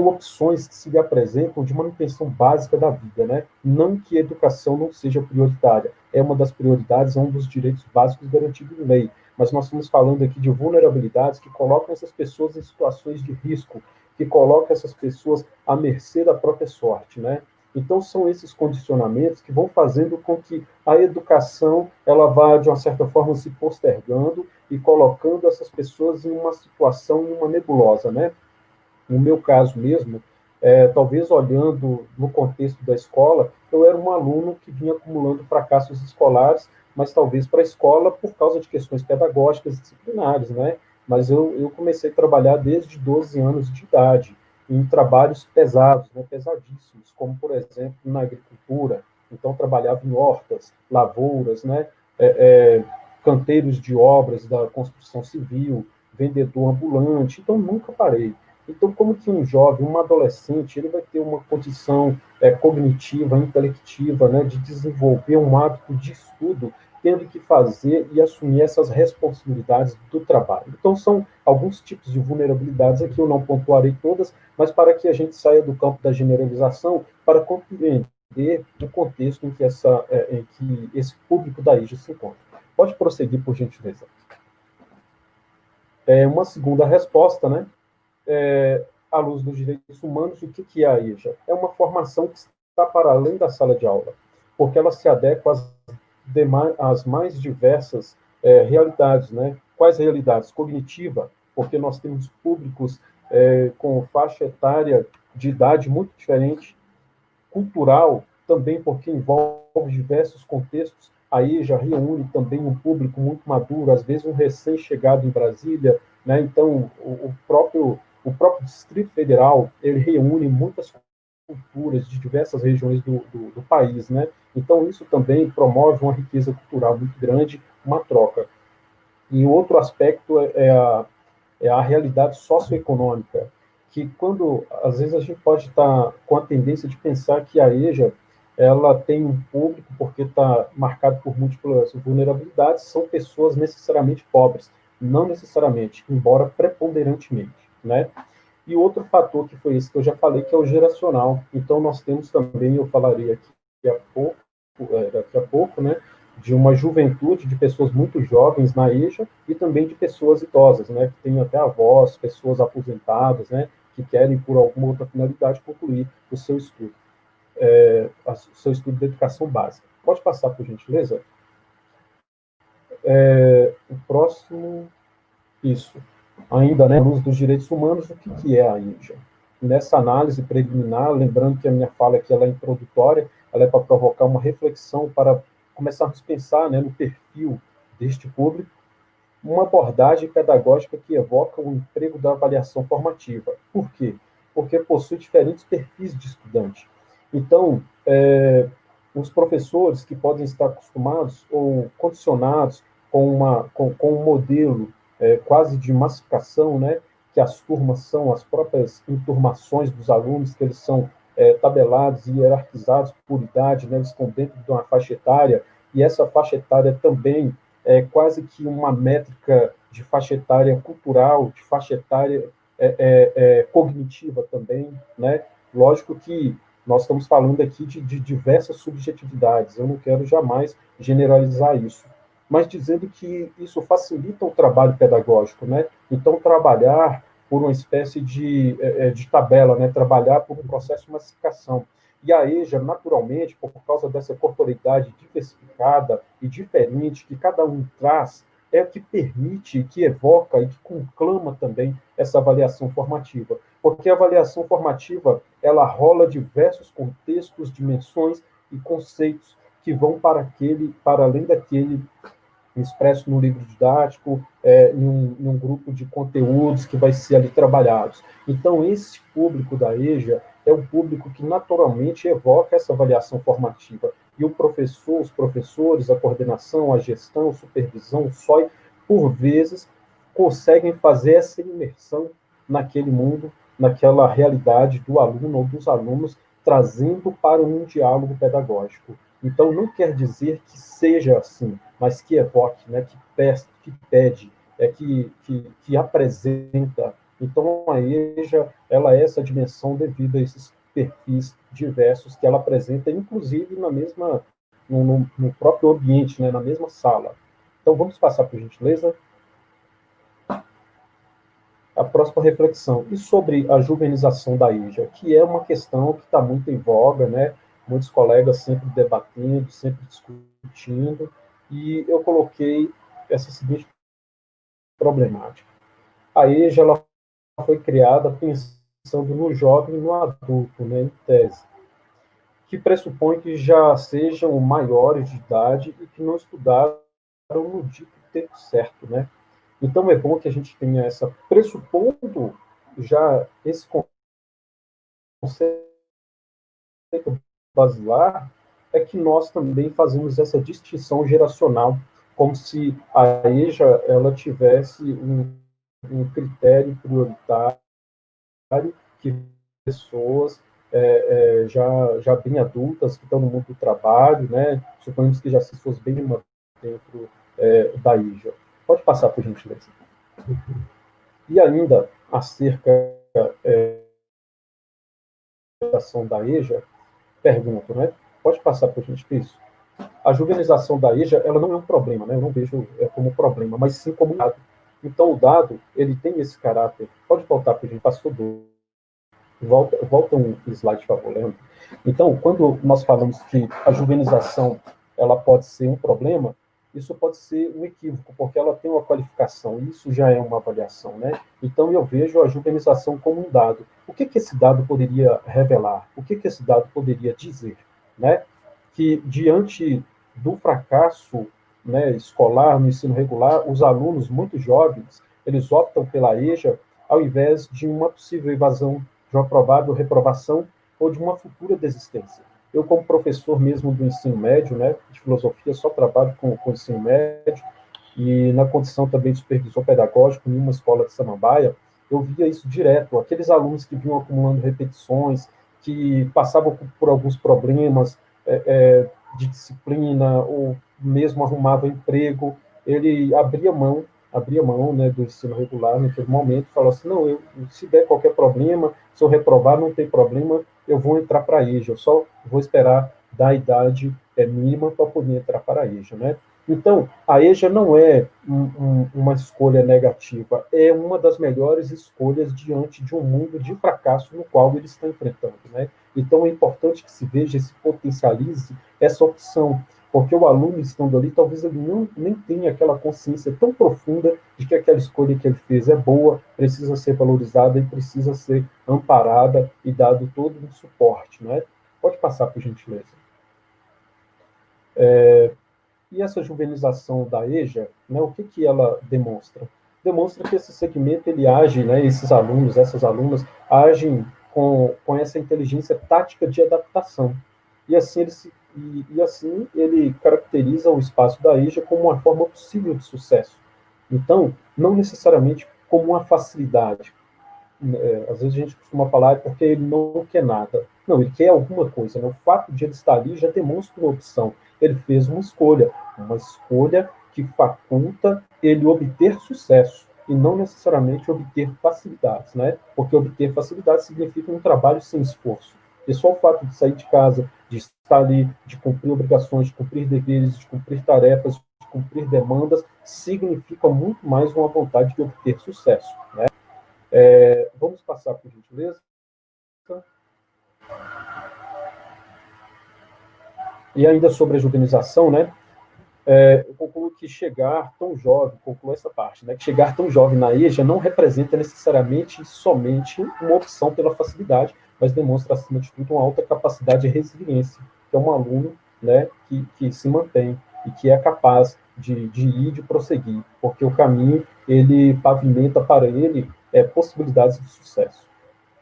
opções que se lhe apresentam de manutenção básica da vida, né? Não que a educação não seja prioritária, é uma das prioridades, é um dos direitos básicos garantidos em lei, mas nós estamos falando aqui de vulnerabilidades que colocam essas pessoas em situações de risco, que colocam essas pessoas à mercê da própria sorte, né? Então, são esses condicionamentos que vão fazendo com que a educação ela vá, de uma certa forma, se postergando e colocando essas pessoas em uma situação, em uma nebulosa, né? No meu caso mesmo, talvez olhando no contexto da escola, eu era um aluno que vinha acumulando fracassos escolares, mas talvez para a escola por causa de questões pedagógicas e disciplinares, né? Mas eu comecei a trabalhar desde 12 anos de idade, em trabalhos pesados, né, pesadíssimos, como, por exemplo, na agricultura. Então, trabalhava em hortas, lavouras, né, canteiros de obras da construção civil, vendedor ambulante. Então, nunca parei. Então, como que um jovem, um adolescente, ele vai ter uma condição cognitiva, intelectiva, né, de desenvolver um hábito de estudo, tendo que fazer e assumir essas responsabilidades do trabalho. Então, são alguns tipos de vulnerabilidades aqui, eu não pontuarei todas, mas para que a gente saia do campo da generalização, para compreender o contexto em que, em que esse público da IJA se encontra. Pode prosseguir, por gentileza. Uma segunda resposta, né? À luz dos direitos humanos, o que é a IJA? É uma formação que está para além da sala de aula, porque ela se adequa às mais diversas realidades, né? Quais realidades? Cognitiva, porque nós temos públicos com faixa etária de idade muito diferente, cultural, também porque envolve diversos contextos. A IJA reúne também um público muito maduro, às vezes um recém-chegado em Brasília, né? Então, o próprio Distrito Federal, ele reúne muitas culturas de diversas regiões do país, né? Então, isso também promove uma riqueza cultural muito grande, uma troca. E outro aspecto é a realidade socioeconômica, que quando, às vezes, a gente pode estar com a tendência de pensar que a EJA, ela tem um público, porque está marcado por múltiplas vulnerabilidades, são pessoas necessariamente pobres, não necessariamente, embora preponderantemente, né? E outro fator que foi esse que eu já falei, que é o geracional. Então, nós temos também, eu falarei aqui daqui a pouco, né, de uma juventude de pessoas muito jovens na EJA e também de pessoas idosas, né, que têm até avós, pessoas aposentadas, né, que querem, por alguma outra finalidade, concluir o seu estudo, o seu estudo de educação básica. Pode passar, por gentileza? O próximo, isso. Ainda, né, à luz dos direitos humanos, o que é a IJA? Nessa análise preliminar, lembrando que a minha fala aqui ela é introdutória, ela é para provocar uma reflexão, para começarmos a pensar, né, no perfil deste público, uma abordagem pedagógica que evoca o emprego da avaliação formativa. Por quê? Porque possui diferentes perfis de estudante. Então, os professores que podem estar acostumados ou condicionados com um modelo quase de massificação, né, que as turmas são as próprias enturmações dos alunos, que eles são tabelados e hierarquizados por idade, né, eles estão dentro de uma faixa etária, e essa faixa etária também é quase que uma métrica de faixa etária cultural, de faixa etária cognitiva também, né? Lógico que nós estamos falando aqui de diversas subjetividades, eu não quero jamais generalizar isso, mas dizendo que isso facilita o trabalho pedagógico, né? Então, trabalhar por uma espécie de tabela, né? Trabalhar por um processo de massificação. E a EJA, naturalmente, por causa dessa corporeidade diversificada e diferente que cada um traz, é o que permite, que evoca e que conclama também essa avaliação formativa. Porque a avaliação formativa, ela rola diversos contextos, dimensões e conceitos que vão para além daquele expresso no livro didático, em um grupo de conteúdos que vai ser ali trabalhados. Então, esse público da EJA é um público que naturalmente evoca essa avaliação formativa. E o professor, os professores, a coordenação, a gestão, a supervisão, o SOI, por vezes, conseguem fazer essa imersão naquele mundo, naquela realidade do aluno ou dos alunos, trazendo para um diálogo pedagógico. Então, não quer dizer que seja assim, mas que evoque, né, que pede, que apresenta. Então, a EJA, ela é essa dimensão devido a esses perfis diversos que ela apresenta, inclusive no próprio ambiente, né, na mesma sala. Então, vamos passar, por gentileza. a próxima reflexão. E sobre a juvenização da EJA, que é uma questão que está muito em voga, né? Muitos colegas sempre debatendo, sempre discutindo, e eu coloquei essa seguinte problemática. A EJA ela foi criada pensando no jovem e no adulto, né, em tese, que pressupõe que já sejam maiores de idade e que não estudaram no dito tempo certo, né? Então é bom que a gente tenha essa, pressupondo já esse conceito basilar, é que nós também fazemos essa distinção geracional, como se a EJA ela tivesse um critério prioritário que pessoas já bem adultas, que estão no mundo do trabalho, né? Suponhamos que já se fosse bem dentro da EJA. Pode passar, por gentileza. E ainda, acerca da ação da EJA, pergunto, né? Pode passar, por gentileza, isso. A juvenização da EJA, ela não é um problema, né? Eu não vejo como problema, mas sim como um dado. Então, o dado, ele tem esse caráter. Pode voltar, por gentileza, passou do... Volta um slide, por favor, Leandro. Então, quando nós falamos que a juvenização ela pode ser um problema, isso pode ser um equívoco, porque ela tem uma qualificação, e isso já é uma avaliação, né? Então, eu vejo a juvenização como um dado. O que esse dado poderia revelar? O que esse dado poderia dizer? Né? Que, diante do fracasso, né, escolar no ensino regular, os alunos muito jovens, eles optam pela EJA ao invés de uma possível evasão de uma provável reprovação ou de uma futura desistência. Eu, como professor mesmo do ensino médio, né, de filosofia, só trabalho com ensino médio, e na condição também de supervisor pedagógico em uma escola de Samambaia, eu via isso direto. Aqueles alunos que vinham acumulando repetições, que passavam por alguns problemas de disciplina, ou mesmo arrumavam emprego, ele abria mão, né, do ensino regular naquele momento, e falou assim, não, se der qualquer problema, se eu reprovar, não tem problema, eu vou entrar para a EJA, eu só vou esperar da idade mínima para poder entrar para a EJA, né? Então, a EJA não é uma escolha negativa, é uma das melhores escolhas diante de um mundo de fracasso no qual ele está enfrentando, né? Então, é importante que se veja e se potencialize essa opção, porque o aluno estando ali, talvez ele nem tenha aquela consciência tão profunda de que aquela escolha que ele fez é boa, precisa ser valorizada e precisa ser amparada e dado todo um suporte, né? Pode passar, por gentileza. E essa juvenização da EJA, né, o que ela demonstra? Demonstra que esse segmento ele age, né, esses alunos, essas alunas, agem com essa inteligência tática de adaptação. E assim ele caracteriza o espaço da EJA como uma forma possível de sucesso. Então, não necessariamente como uma facilidade. Às vezes a gente costuma falar porque ele não quer nada. Não, ele quer alguma coisa. Né? O fato de ele estar ali já demonstra uma opção. Ele fez uma escolha que faculta ele obter sucesso e não necessariamente obter facilidades, né? Porque obter facilidades significa um trabalho sem esforço. E só o fato de sair de casa, de estar ali, de cumprir obrigações, de cumprir deveres, de cumprir tarefas, de cumprir demandas, significa muito mais uma vontade de obter sucesso, né? Vamos passar, por gentileza. E ainda sobre a juvenização, né? Eu concluo que chegar tão jovem, concluo essa parte, né? Que chegar tão jovem na EJA não representa necessariamente somente uma opção pela facilidade, mas demonstra, acima de tudo, uma alta capacidade de resiliência, que é um aluno, né, que se mantém e que é capaz de ir e de prosseguir, porque o caminho, ele pavimenta para ele possibilidades de sucesso.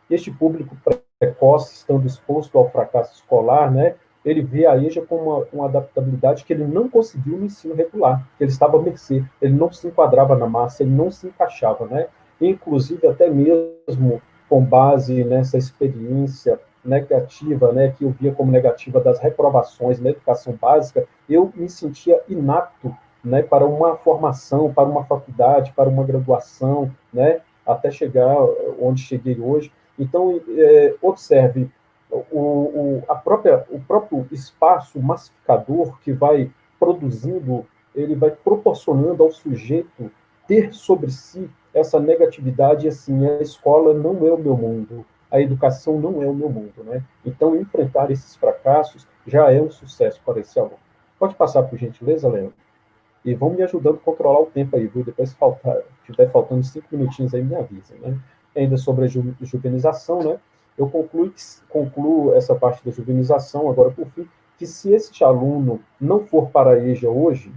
Este público precoce, estando exposto ao fracasso escolar, né, ele vê a EJA como uma adaptabilidade que ele não conseguiu no ensino regular, que ele estava à mercê, ele não se enquadrava na massa, ele não se encaixava, né? Inclusive, até mesmo com base nessa experiência negativa, né, que eu via como negativa das reprovações na educação básica, eu me sentia inapto, né, para uma formação, para uma faculdade, para uma graduação, né, até chegar onde cheguei hoje. Então, observe, o próprio espaço massificador que vai produzindo, ele vai proporcionando ao sujeito ter sobre si essa negatividade, assim, a escola não é o meu mundo, a educação não é o meu mundo, né? Então, enfrentar esses fracassos já é um sucesso para esse aluno. Pode passar, por gentileza, Leandro? E vão me ajudando a controlar o tempo aí, viu? Depois, se tiver faltando 5 minutinhos aí, me avisem, né? Ainda sobre a juvenização, né? Eu concluo essa parte da juvenização, agora por fim, que se esse aluno não for para a EJA hoje,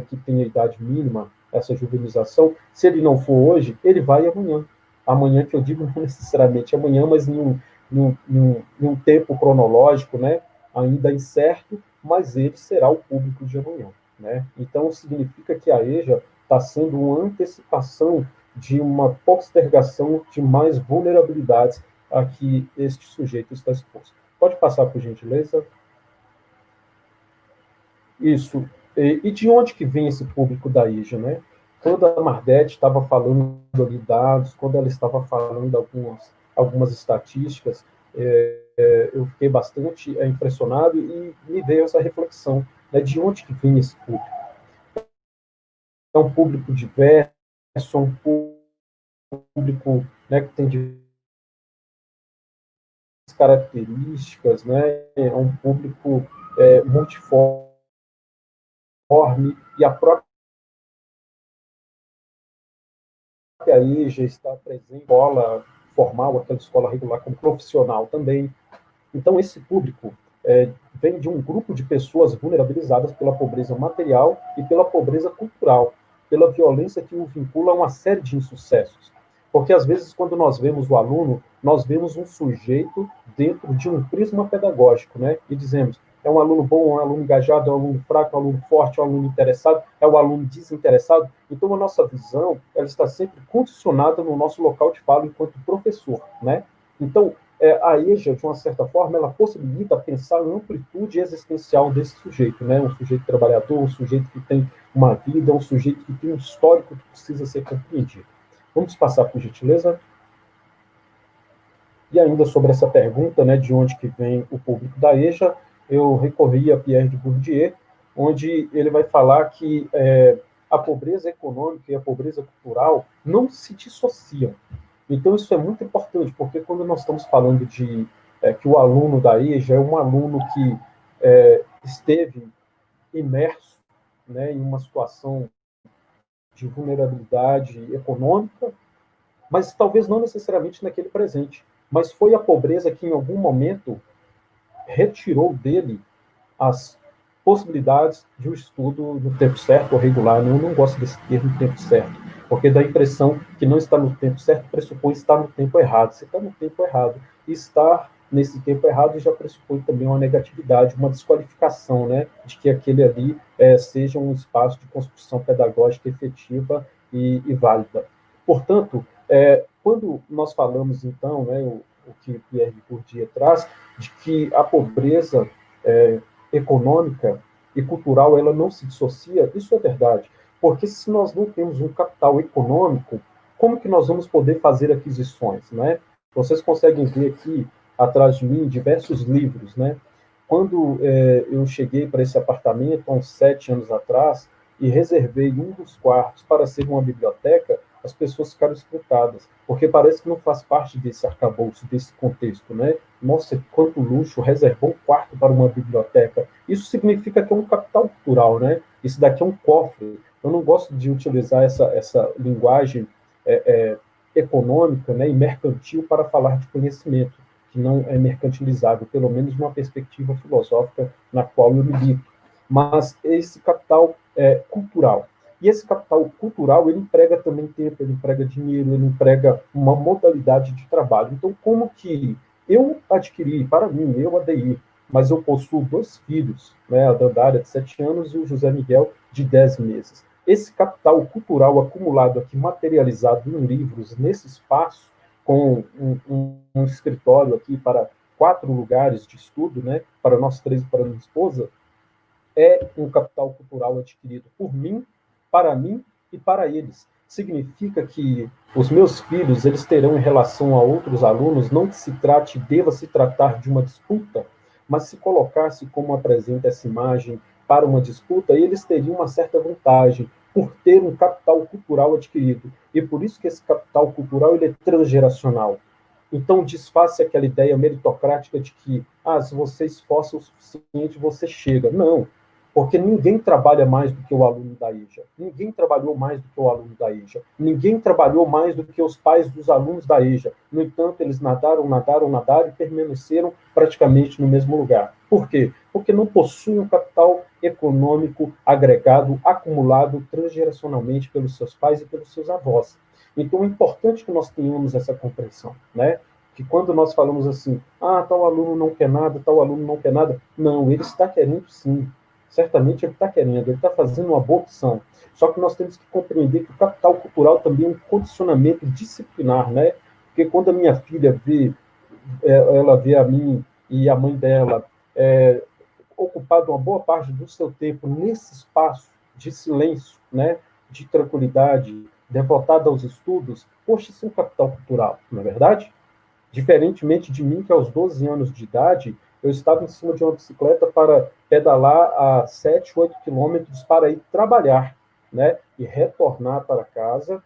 que tem a idade mínima, essa juvenização, se ele não for hoje, ele vai amanhã. Amanhã, que eu digo não necessariamente amanhã, mas em um tempo cronológico, né? Ainda incerto, mas ele será o público de amanhã. Né? Então, significa que a EJA está sendo uma antecipação de uma postergação de mais vulnerabilidades a que este sujeito está exposto. Pode passar, por gentileza? Isso. E de onde que vem esse público da EJA? Né? Quando a Mardete estava falando de dados, quando ela estava falando algumas estatísticas, eu fiquei bastante impressionado e me veio essa reflexão, né, de onde que vem esse público. É um público diverso, é um público, né, que tem diversas características, né, é um público multiforme, e a própria EJA está presente em escola formal, aquela escola regular, como profissional também. Então, esse público vem de um grupo de pessoas vulnerabilizadas pela pobreza material e pela pobreza cultural, pela violência que o vincula a uma série de insucessos. Porque, às vezes, quando nós vemos o aluno, nós vemos um sujeito dentro de um prisma pedagógico, né? E dizemos, é um aluno bom, é um aluno engajado, é um aluno fraco, é um aluno forte, é um aluno interessado, é um aluno desinteressado. Então, a nossa visão, ela está sempre condicionada no nosso local de fala enquanto professor, né? Então, a EJA, de uma certa forma, ela possibilita pensar a amplitude existencial desse sujeito, né? Um sujeito trabalhador, um sujeito que tem uma vida, um sujeito que tem um histórico que precisa ser compreendido. Vamos passar, por gentileza? E ainda sobre essa pergunta, né, de onde que vem o público da EJA, eu recorri a Pierre de Bourdieu, onde ele vai falar que a pobreza econômica e a pobreza cultural não se dissociam. Então, isso é muito importante, porque quando nós estamos falando de que o aluno da EJA é um aluno que esteve imerso, né, em uma situação de vulnerabilidade econômica, mas talvez não necessariamente naquele presente, mas foi a pobreza que, em algum momento, retirou dele as possibilidades de um estudo no tempo certo ou regular. Eu não gosto desse termo tempo certo, porque dá a impressão que não está no tempo certo pressupõe estar no tempo errado. Você está no tempo errado. E estar nesse tempo errado já pressupõe também uma negatividade, uma desqualificação, né, de que aquele ali seja um espaço de construção pedagógica efetiva e válida. Portanto, quando nós falamos, então, né, o que Pierre de Bourdieu traz, de que a pobreza econômica e cultural ela não se dissocia, isso é verdade. Porque se nós não temos um capital econômico, como que nós vamos poder fazer aquisições, né? Vocês conseguem ver aqui, atrás de mim, diversos livros, né? Quando eu cheguei para esse apartamento, há uns 7 anos atrás, e reservei um dos quartos para ser uma biblioteca, as pessoas ficaram espantadas, porque parece que não faz parte desse arcabouço, desse contexto, né? Nossa, quanto luxo, reservou um quarto para uma biblioteca. Isso significa que é um capital cultural, né? Isso daqui é um cofre. Eu não gosto de utilizar essa linguagem econômica, né, e mercantil para falar de conhecimento, que não é mercantilizável, pelo menos numa perspectiva filosófica na qual eu milito. Mas esse capital cultural. E esse capital cultural, ele emprega também tempo, ele emprega dinheiro, ele emprega uma modalidade de trabalho. Então, como que eu adquiri, para mim, eu, Adeir, mas eu possuo 2 filhos, né, a Dandária, de 7 anos, e o José Miguel, de 10 meses. Esse capital cultural acumulado aqui, materializado em livros, nesse espaço, com um escritório aqui para 4 lugares de estudo, né, para nós 3 e para minha esposa, é um capital cultural adquirido por mim, para mim e para eles. Significa que os meus filhos, eles terão em relação a outros alunos, não que se trate, deva se tratar de uma disputa, mas se colocar-se como apresenta essa imagem para uma disputa, eles teriam uma certa vantagem por ter um capital cultural adquirido. E por isso que esse capital cultural ele é transgeracional. Então, desfaça aquela ideia meritocrática de que, se você esforça o suficiente, você chega. Não, porque ninguém trabalha mais do que o aluno da EJA. Ninguém trabalhou mais do que o aluno da EJA. Ninguém trabalhou mais do que os pais dos alunos da EJA. No entanto, eles nadaram e permaneceram praticamente no mesmo lugar. Por quê? Porque não possuem um capital econômico agregado, acumulado transgeracionalmente pelos seus pais e pelos seus avós. Então, é importante que nós tenhamos essa compreensão, né? Que quando nós falamos assim, tal aluno não quer nada, tal aluno não quer nada, não, ele está querendo sim. Certamente ele está querendo, ele está fazendo uma boa opção. Só que nós temos que compreender que o capital cultural também é um condicionamento disciplinar, né? Porque quando a minha filha ela vê a mim e a mãe dela ocupado uma boa parte do seu tempo nesse espaço de silêncio, né? De tranquilidade, devotado aos estudos, poxa, isso é um capital cultural, não é verdade? Diferentemente de mim, que aos 12 anos de idade, eu estava em cima de uma bicicleta para pedalar a 7, 8 quilômetros para ir trabalhar, né? E retornar para casa,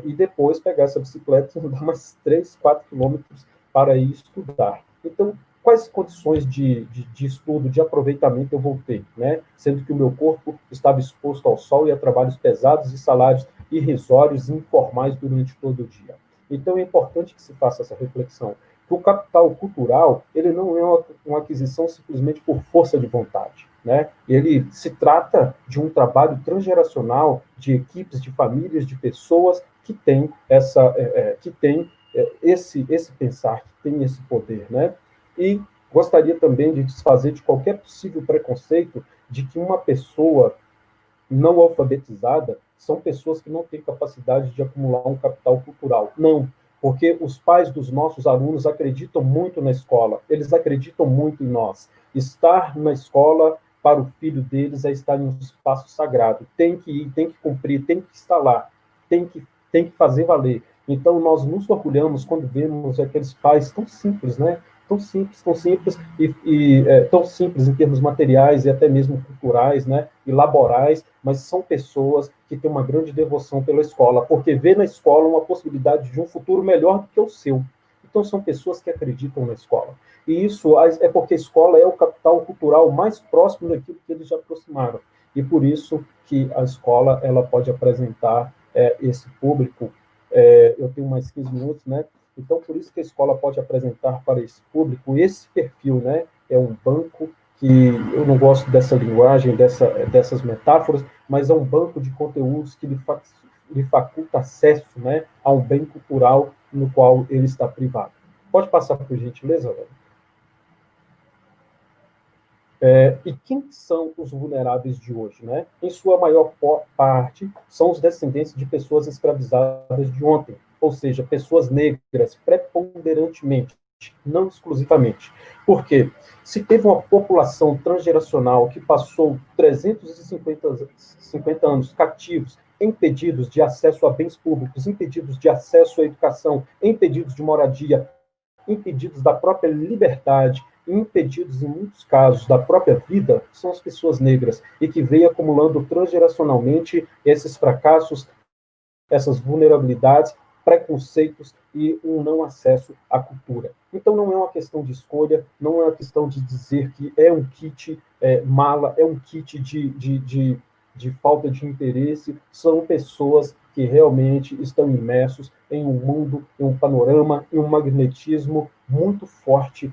e depois pegar essa bicicleta e andar mais 3, 4 quilômetros para ir estudar. Então, quais condições de estudo, de aproveitamento eu vou ter, né? Sendo que o meu corpo estava exposto ao sol e a trabalhos pesados e salários irrisórios e informais durante todo o dia. Então, é importante que se faça essa reflexão. Que o capital cultural, ele não é uma aquisição simplesmente por força de vontade, né? Ele se trata de um trabalho transgeracional de equipes, de famílias, de pessoas que têm esse pensar, que têm esse poder, né? E gostaria também de desfazer de qualquer possível preconceito de que uma pessoa não alfabetizada são pessoas que não têm capacidade de acumular um capital cultural. Não, porque os pais dos nossos alunos acreditam muito na escola, eles acreditam muito em nós. Estar na escola para o filho deles é estar em um espaço sagrado. Tem que ir, tem que cumprir, tem que estar lá, tem que fazer valer. Então, nós nos orgulhamos quando vemos aqueles pais tão simples, né? Tão simples tão simples em termos materiais e até mesmo culturais, né, e laborais, mas são pessoas que têm uma grande devoção pela escola, porque vê na escola uma possibilidade de um futuro melhor do que o seu. Então, são pessoas que acreditam na escola. E isso é porque a escola é o capital cultural mais próximo daquilo que eles já aproximaram. E por isso que a escola ela pode apresentar esse público. Eu tenho mais 15 minutos, né? Então, por isso que a escola pode apresentar para esse público esse perfil, né? É um banco que, eu não gosto dessa linguagem, dessas metáforas, mas é um banco de conteúdos que lhe faculta acesso, né, a um bem cultural no qual ele está privado. Pode passar, por gentileza, Léo? E quem são os vulneráveis de hoje, né? Em sua maior parte, são os descendentes de pessoas escravizadas de ontem, ou seja, pessoas negras, preponderantemente, não exclusivamente. Por quê? Se teve uma população transgeracional que passou 350 anos cativos, impedidos de acesso a bens públicos, impedidos de acesso à educação, impedidos de moradia, impedidos da própria liberdade, impedidos, em muitos casos, da própria vida, são as pessoas negras, e que vêm acumulando transgeracionalmente esses fracassos, essas vulnerabilidades, preconceitos e um não acesso à cultura. Então, não é uma questão de escolha, não é uma questão de dizer que é um kit mala, é um kit de falta de interesse, são pessoas que realmente estão imersos em um mundo, em um panorama, em um magnetismo muito forte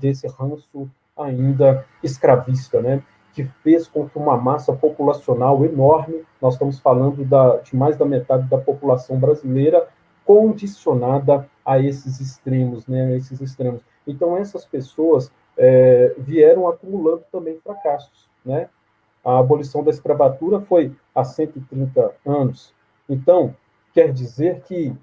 desse ranço ainda escravista, né? Que fez com que uma massa populacional enorme, nós estamos falando de mais da metade da população brasileira, condicionada a esses extremos, né? A esses extremos. Então, essas pessoas vieram acumulando também fracassos, né? A abolição da escravatura foi há 130 anos. Então, quer dizer que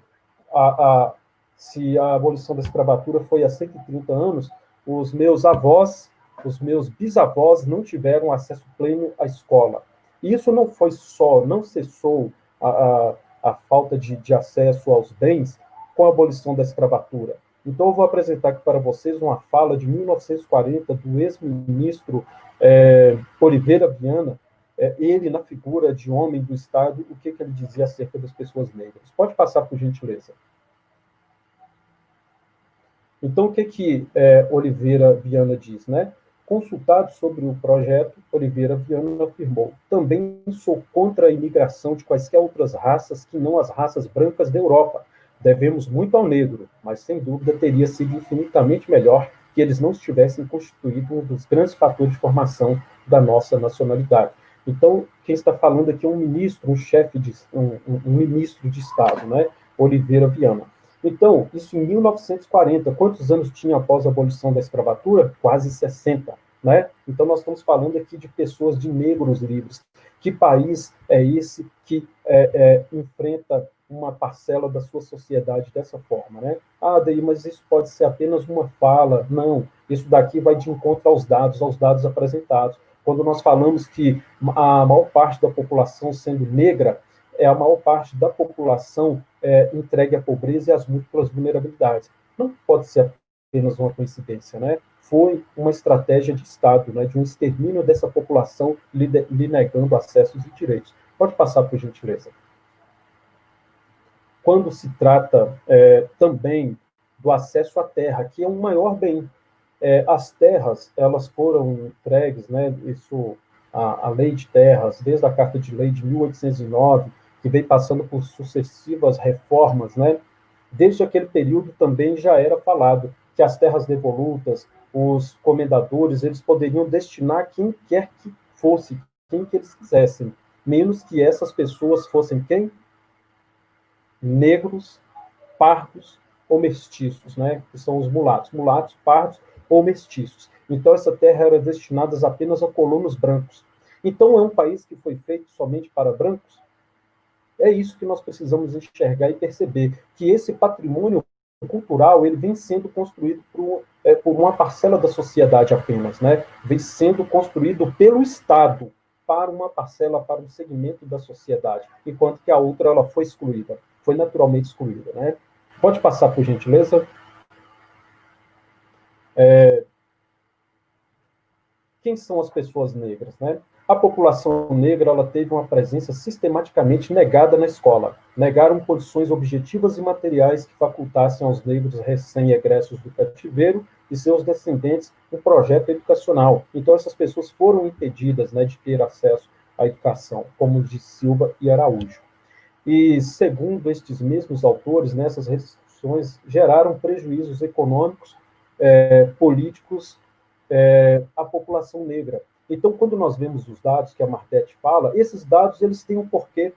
se a abolição da escravatura foi há 130 anos, os meus avós, os meus bisavós não tiveram acesso pleno à escola. E isso não cessou a falta de acesso aos bens com a abolição da escravatura. Então, eu vou apresentar aqui para vocês uma fala de 1940 do ex-ministro Oliveira Viana, ele, na figura de homem do Estado, o que ele dizia acerca das pessoas negras? Pode passar, por gentileza. Então, o que Oliveira Viana diz, né? Consultado sobre o projeto, Oliveira Viana afirmou: também sou contra a imigração de quaisquer outras raças que não as raças brancas da Europa. Devemos muito ao negro, mas sem dúvida teria sido infinitamente melhor que eles não estivessem constituído um dos grandes fatores de formação da nossa nacionalidade. Então, quem está falando aqui é um ministro, um ministro de Estado, né? Oliveira Viana. Então, isso em 1940, quantos anos tinha após a abolição da escravatura? Quase 60, né? Então, nós estamos falando aqui de pessoas, de negros livres. Que país é esse que enfrenta uma parcela da sua sociedade dessa forma, né? Ah, daí, mas isso pode ser apenas uma fala. Não, isso daqui vai de encontro aos dados apresentados. Quando nós falamos que a maior parte da população sendo negra, é a maior parte da população entregue à pobreza e às múltiplas vulnerabilidades. Não pode ser apenas uma coincidência, né? Foi uma estratégia de Estado, né, de um extermínio dessa população, lhe negando acessos e direitos. Pode passar, por gentileza. Quando se trata também do acesso à terra, que é um maior bem. As terras, elas foram entregues, né, a lei de terras, desde a Carta de Lei de 1809, que vem passando por sucessivas reformas, né? Desde aquele período também já era falado que as terras devolutas, os comendadores, eles poderiam destinar quem quer que fosse, quem que eles quisessem, menos que essas pessoas fossem quem? Negros, pardos ou mestiços, né? Que são os mulatos, pardos ou mestiços. Então, essa terra era destinada apenas a colonos brancos. Então, é um país que foi feito somente para brancos? É isso que nós precisamos enxergar e perceber, que esse patrimônio cultural ele vem sendo construído por uma parcela da sociedade apenas, né? Vem sendo construído pelo Estado para uma parcela, para um segmento da sociedade, enquanto que a outra ela foi excluída, foi naturalmente excluída, né? Pode passar, por gentileza. Quem são as pessoas negras, né? A população negra ela teve uma presença sistematicamente negada na escola. Negaram condições objetivas e materiais que facultassem aos negros recém-egressos do cativeiro e seus descendentes um projeto educacional. Então, essas pessoas foram impedidas, né, de ter acesso à educação, como de Silva e Araújo. E, segundo estes mesmos autores, né, essas restrições geraram prejuízos econômicos, políticos, à população negra. Então, quando nós vemos os dados que a Martete fala, esses dados eles têm um porquê,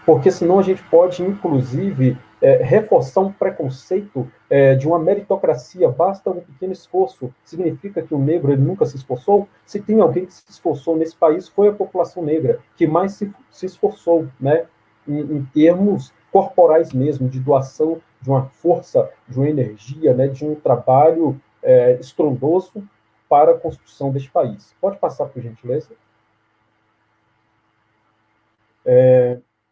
porque senão a gente pode, inclusive, reforçar um preconceito de uma meritocracia, basta um pequeno esforço, significa que o negro ele nunca se esforçou? Se tem alguém que se esforçou nesse país, foi a população negra, que mais se esforçou, né? Em termos corporais mesmo, de doação de uma força, de uma energia, né? De um trabalho estrondoso para a construção deste país. Pode passar, por gentileza?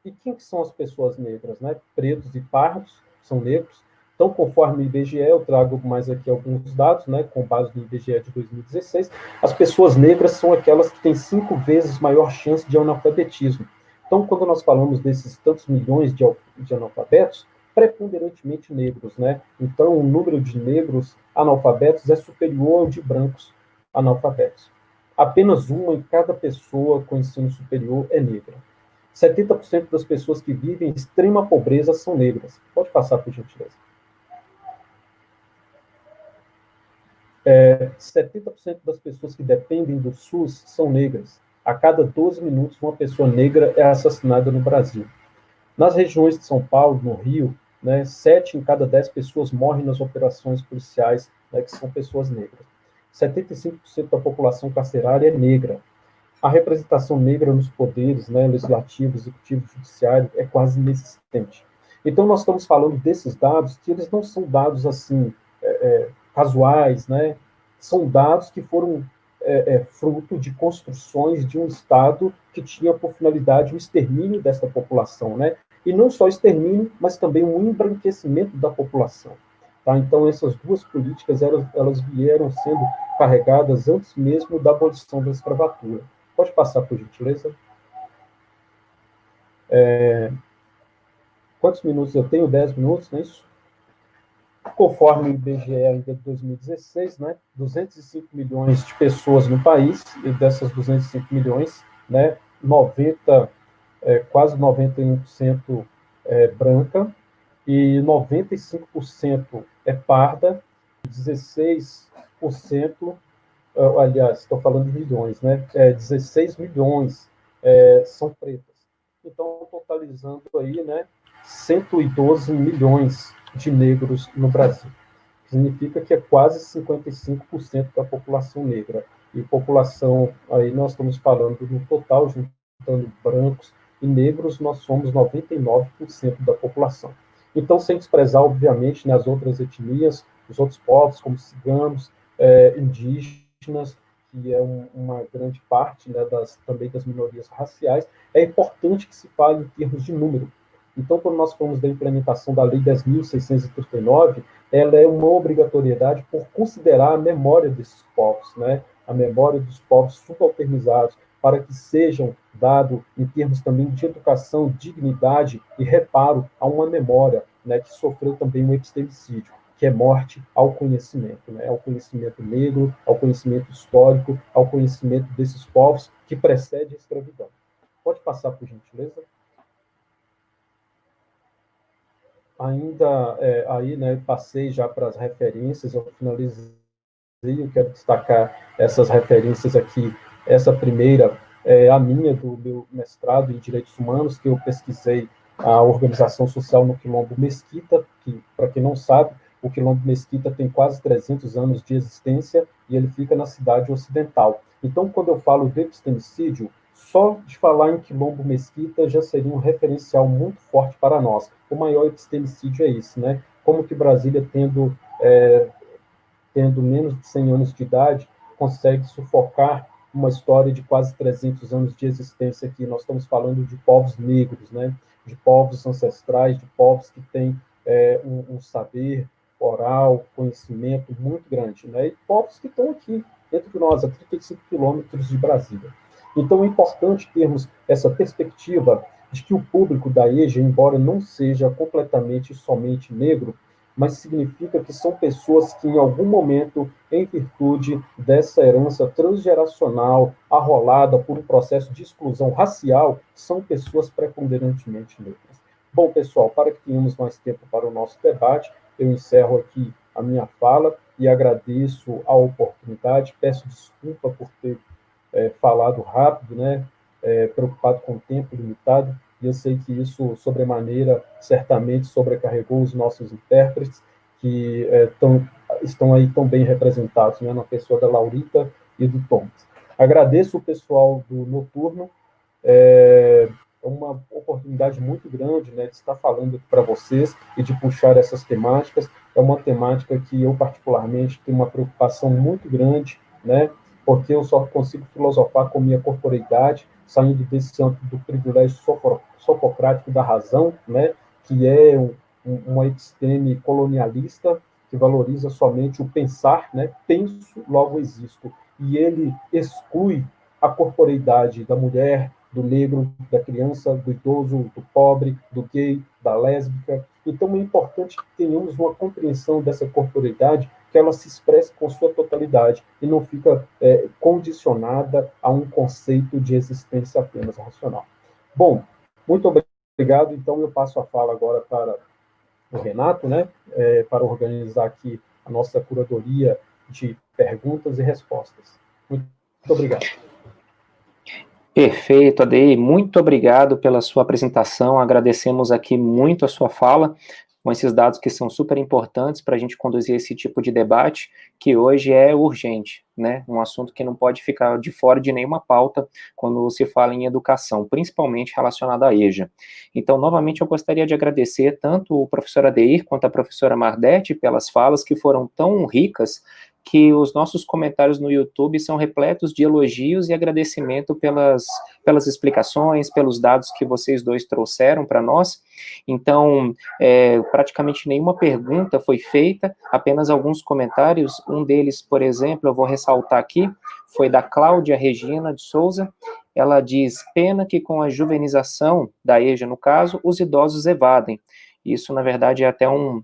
E quem que são as pessoas negras, né? Pretos e pardos são negros. Então, conforme o IBGE, eu trago mais aqui alguns dados, né, com base no IBGE de 2016, as pessoas negras são aquelas que têm 5 vezes maior chance de analfabetismo. Então, quando nós falamos desses tantos milhões de analfabetos, preponderantemente negros, né? Então, o número de negros analfabetos é superior ao de brancos analfabetos. Apenas uma em cada pessoa com ensino superior é negra. 70% das pessoas que vivem em extrema pobreza são negras. Pode passar, por gentileza. 70% das pessoas que dependem do SUS são negras. A cada 12 minutos, uma pessoa negra é assassinada no Brasil. Nas regiões de São Paulo, no Rio, né, 7 em cada 10 pessoas morrem nas operações policiais, né, que são pessoas negras. 75% da população carcerária é negra. A representação negra nos poderes, né, legislativo, executivo, judiciário, é quase inexistente. Então, nós estamos falando desses dados, que eles não são dados, assim, casuais, né? São dados que foram fruto de construções de um Estado que tinha por finalidade o extermínio dessa população, né? E não só extermínio, mas também um embranquecimento da população. Tá? Então, essas duas políticas, elas vieram sendo carregadas antes mesmo da abolição da escravatura. Pode passar, por gentileza. Quantos minutos eu tenho? 10 minutos, não é isso? Conforme o IBGE ainda de 2016, né, 205 milhões de pessoas no país, e dessas 205 milhões, né, quase 91% branca, e 95% é parda, 16%, aliás, estou falando de milhões, né, 16 milhões são pretas. Então, totalizando aí, né, 112 milhões de negros no Brasil. Significa que é quase 55% da população negra. E população, aí nós estamos falando no total, juntando brancos e negros, nós somos 99% da população. Então, sem desprezar, obviamente, nas outras etnias, os outros povos, como ciganos, indígenas, que é uma grande parte, né, também das minorias raciais, é importante que se fale em termos de número. Então, quando nós falamos da implementação da Lei 10.639, ela é uma obrigatoriedade por considerar a memória desses povos, né, a memória dos povos subalternizados, para que sejam dado em termos também de educação, dignidade e reparo a uma memória, né, que sofreu também um epistemicídio, que é morte ao conhecimento, né, ao conhecimento negro, ao conhecimento histórico, ao conhecimento desses povos que precede a escravidão. Pode passar, por gentileza? Ainda aí, né, passei já para as referências, eu finalizei, eu quero destacar essas referências aqui. Essa primeira é a minha, do meu mestrado em Direitos Humanos, que eu pesquisei a organização social no Quilombo Mesquita, que, para quem não sabe, o Quilombo Mesquita tem quase 300 anos de existência e ele fica na cidade ocidental. Então, quando eu falo de epistemicídio, só de falar em Quilombo Mesquita já seria um referencial muito forte para nós. O maior epistemicídio é esse, né? Como que Brasília, tendo menos de 100 anos de idade, consegue sufocar uma história de quase 300 anos de existência aqui. Nós estamos falando de povos negros, né? De povos ancestrais, de povos que têm um saber oral, conhecimento muito grande, né? E povos que estão aqui, dentro de nós, a 35 quilômetros de Brasília. Então, é importante termos essa perspectiva de que o público da EJA, embora não seja completamente somente negro, mas significa que são pessoas que, em algum momento, em virtude dessa herança transgeracional arrolada por um processo de exclusão racial, são pessoas preponderantemente negras. Bom, pessoal, para que tenhamos mais tempo para o nosso debate, eu encerro aqui a minha fala e agradeço a oportunidade, peço desculpa por ter falado rápido, né? Preocupado com o tempo limitado, e eu sei que isso, sobremaneira, certamente sobrecarregou os nossos intérpretes, que estão aí tão bem representados, né, na pessoa da Laurita e do Thomas. Agradeço o pessoal do Noturno, é uma oportunidade muito grande, né, de estar falando aqui para vocês e de puxar essas temáticas. É uma temática que eu, particularmente, tenho uma preocupação muito grande, né, porque eu só consigo filosofar com minha corporeidade, saindo desse âmbito do privilégio socrático da razão, né, que é uma episteme colonialista, que valoriza somente o pensar, né, penso, logo existo, e ele exclui a corporeidade da mulher, do negro, da criança, do idoso, do pobre, do gay, da lésbica. Então, é importante que tenhamos uma compreensão dessa corporeidade, que ela se expresse com sua totalidade e não fica condicionada a um conceito de existência apenas racional. Bom, muito obrigado. Então, eu passo a fala agora para o Renato, né, para organizar aqui a nossa curadoria de perguntas e respostas. Muito obrigado. Perfeito, Adi. Muito obrigado pela sua apresentação. Agradecemos aqui muito a sua fala, com esses dados que são super importantes para a gente conduzir esse tipo de debate, que hoje é urgente, né? Um assunto que não pode ficar de fora de nenhuma pauta quando se fala em educação, principalmente relacionada à EJA. Então, novamente, eu gostaria de agradecer tanto o professor Adeir quanto a professora Mardete pelas falas que foram tão ricas, que os nossos comentários no YouTube são repletos de elogios e agradecimento pelas explicações, pelos dados que vocês dois trouxeram para nós. Então, praticamente nenhuma pergunta foi feita, apenas alguns comentários. Um deles, por exemplo, eu vou ressaltar aqui, foi da Cláudia Regina de Souza. Ela diz: pena que com a juvenização da EJA, no caso, os idosos evadem. Isso, na verdade, é até um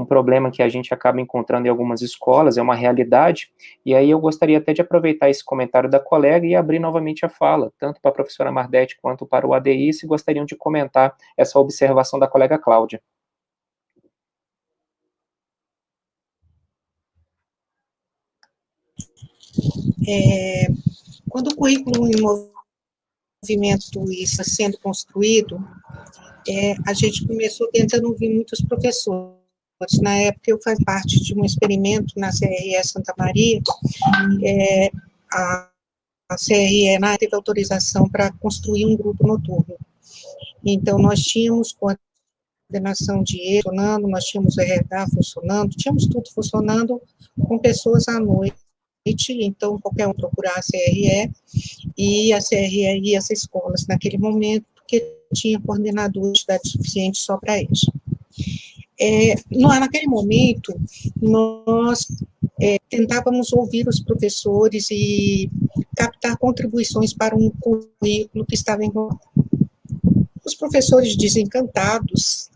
problema que a gente acaba encontrando em algumas escolas, é uma realidade, e aí eu gostaria até de aproveitar esse comentário da colega e abrir novamente a fala, tanto para a professora Mardete quanto para o ADI, se gostariam de comentar essa observação da colega Cláudia. Quando o currículo em movimento está sendo construído, a gente começou tentando ouvir muitos professores. Na época, eu fazia parte de um experimento na CRE Santa Maria. A CRE teve autorização para construir um grupo noturno. Então, nós tínhamos coordenação de E funcionando, nós tínhamos o RH funcionando, tínhamos tudo funcionando com pessoas à noite. Então, qualquer um procurar a CRE, e a CRE ia às escolas naquele momento, porque tinha coordenador de idade suficiente só para isso. Naquele momento, nós tentávamos ouvir os professores e captar contribuições para um currículo que estava em. Os professores desencantados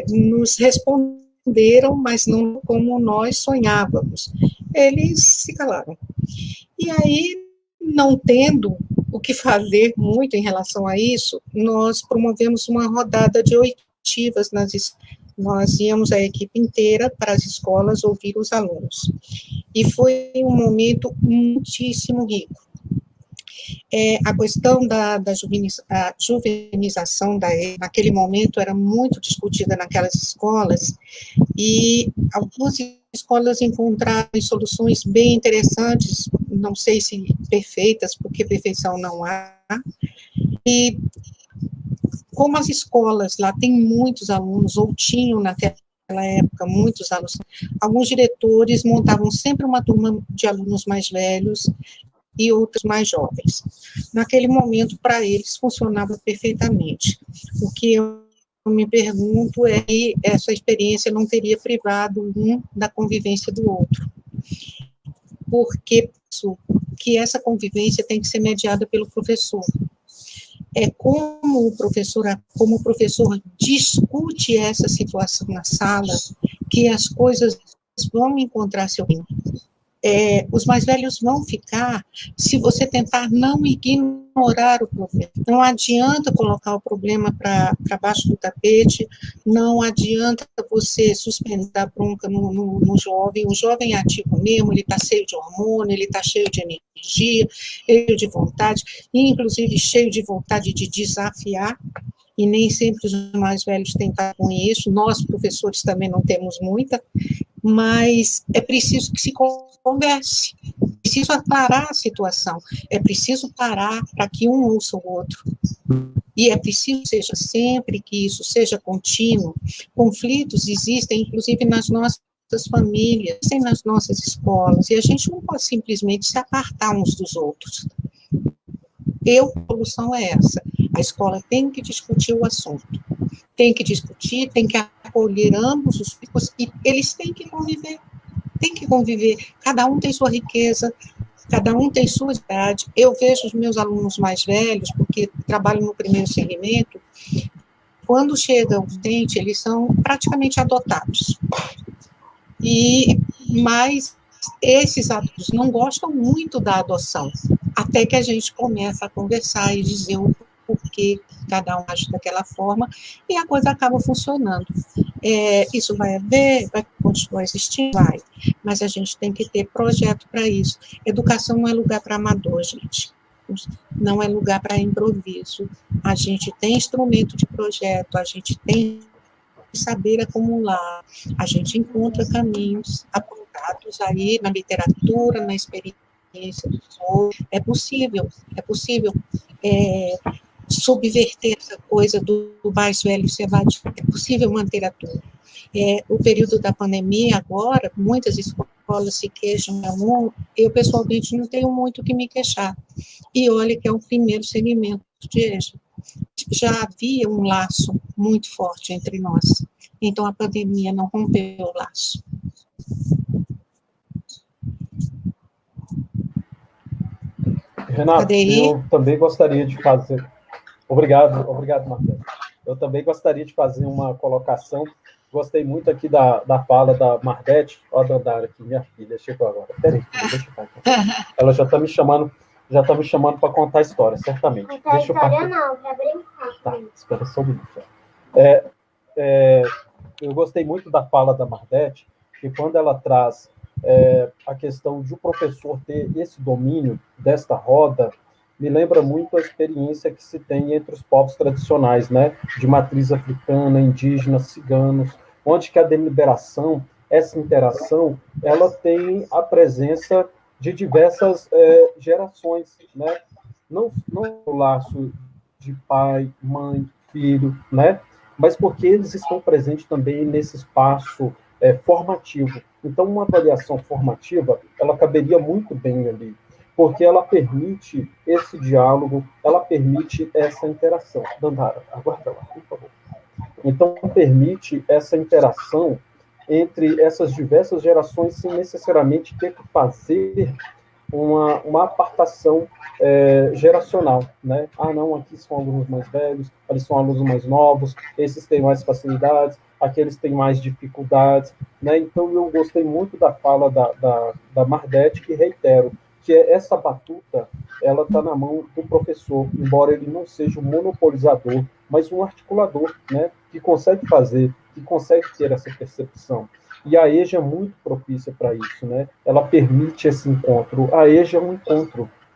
nos responderam, mas não como nós sonhávamos. Eles se calaram. E aí, não tendo o que fazer muito em relação a isso, nós promovemos uma rodada de oitivas nas escolas. Nós íamos a equipe inteira para as escolas ouvir os alunos. E foi um momento muitíssimo rico. A questão da juvenização naquele momento era muito discutida naquelas escolas, e algumas escolas encontraram soluções bem interessantes, não sei se perfeitas, porque perfeição não há, e como as escolas lá têm muitos alunos, ou tinham naquela época muitos alunos, alguns diretores montavam sempre uma turma de alunos mais velhos e outros mais jovens. Naquele momento, para eles, funcionava perfeitamente. O que eu me pergunto é se essa experiência não teria privado um da convivência do outro. Porque que essa convivência tem que ser mediada pelo professor. Como o professor discute essa situação na sala, que as coisas vão encontrar seu fim. Os mais velhos vão ficar se você tentar não ignorar o problema. Não adianta colocar o problema para baixo do tapete, não adianta você suspender a bronca no jovem. O jovem é ativo mesmo, ele está cheio de hormônio, ele está cheio de energia, cheio de vontade, e inclusive cheio de vontade de desafiar, e nem sempre os mais velhos têm com isso, nós, professores, também não temos muita, mas é preciso que se converse, é preciso aclarar a situação, é preciso parar para que um ouça o outro, e é preciso que seja sempre, que isso seja contínuo. Conflitos existem, inclusive, nas nossas famílias, nas nossas escolas, e a gente não pode simplesmente se apartar uns dos outros. A solução é essa: a escola tem que discutir o assunto, tem que discutir, tem que acolher ambos os tipos, e eles têm que conviver, cada um tem sua riqueza, cada um tem sua idade. Eu vejo os meus alunos mais velhos, porque trabalho no primeiro segmento, quando chega o utente, eles são praticamente adotados, mas esses adultos não gostam muito da adoção, até que a gente começa a conversar e dizer o porquê cada um age daquela forma, e a coisa acaba funcionando. Isso vai continuar existindo? Vai, mas a gente tem que ter projeto para isso. Educação não é lugar para amador, gente, não é lugar para improviso. A gente tem instrumento de projeto, a gente tem que saber acumular, a gente encontra caminhos apontados aí na literatura, na experiência do outro. É possível subverter essa coisa do mais velho se evadir, é possível manter a turma. O período da pandemia agora, muitas escolas escola se queixam, eu pessoalmente não tenho muito o que me queixar. E olha que é o primeiro segmento de EJA. Já havia um laço muito forte entre nós. Então, a pandemia não rompeu o laço. Renato, eu também gostaria de fazer... Obrigado, Marcelo. Eu também gostaria de fazer uma colocação. Gostei muito aqui da fala da Margarete. Ó, a Dandara aqui, minha filha, chegou agora. Peraí, deixa eu ficar aqui. Ela já está me chamando para contar a história, certamente. Contar a história não, para brincar. Tá, espera só um minuto. Eu gostei muito da fala da Margarete, que quando ela traz a questão de o professor ter esse domínio desta roda, me lembra muito a experiência que se tem entre os povos tradicionais, né, de matriz africana, indígena, ciganos, onde que a deliberação, essa interação, ela tem a presença de diversas gerações, né, não o laço de pai, mãe, filho, né, mas porque eles estão presentes também nesse espaço formativo. Então, uma avaliação formativa, ela caberia muito bem ali, porque ela permite esse diálogo, ela permite essa interação. Dandara, aguarda lá, por favor. Então, permite essa interação entre essas diversas gerações sem necessariamente ter que fazer uma apartação geracional, né? Ah, não, aqui são alunos mais velhos, ali são alunos mais novos, esses têm mais facilidades, aqueles têm mais dificuldades, né? Então, eu gostei muito da fala da Margarete, que reitero, que essa batuta, ela está na mão do professor, embora ele não seja um monopolizador, mas um articulador, né, que consegue fazer, que consegue ter essa percepção. E a EJA é muito propícia para isso, né? Ela permite esse encontro. A EJA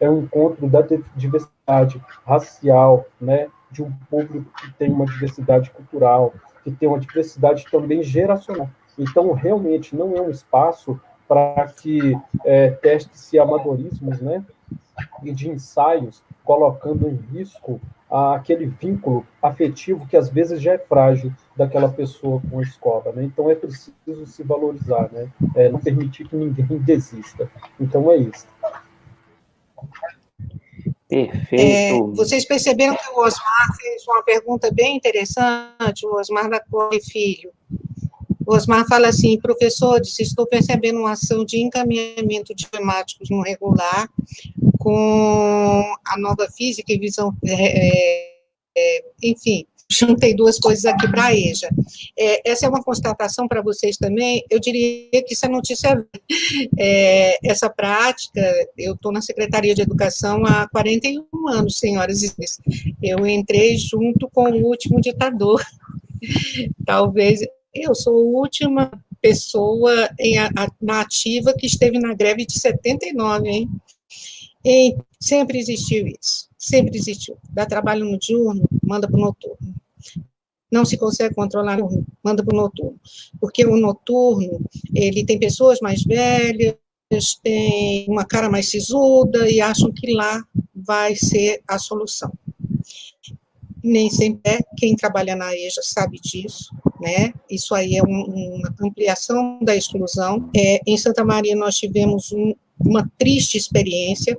é um encontro da diversidade racial, né, de um público que tem uma diversidade cultural, que tem uma diversidade também geracional. Então, realmente, não é um espaço para que teste-se amadorismos, né, e de ensaios, colocando em risco aquele vínculo afetivo que às vezes já é frágil daquela pessoa com a escola, né? Então é preciso se valorizar, né? Não permitir que ninguém desista. Então é isso. Perfeito. Vocês perceberam que o Osmar fez uma pergunta bem interessante, o Osmar da Cole Filho. O Osmar fala assim: professores, estou percebendo uma ação de encaminhamento de temáticos no regular com a nova física e visão, enfim, juntei duas coisas aqui para a EJA. Essa é uma constatação para vocês também, eu diria que isso é notícia. Essa prática, eu estou na Secretaria de Educação há 41 anos, senhoras e senhores. Eu entrei junto com o último ditador, talvez. Eu sou a última pessoa na ativa que esteve na greve de 79, hein? E sempre existiu isso, sempre existiu. Dá trabalho no diurno, manda para o noturno. Não se consegue controlar no diurno, manda para o noturno. Porque o noturno, ele tem pessoas mais velhas, tem uma cara mais sisuda e acham que lá vai ser a solução. Nem sempre é, quem trabalha na EJA sabe disso, né? Isso aí é uma ampliação da exclusão. Em Santa Maria nós tivemos uma triste experiência,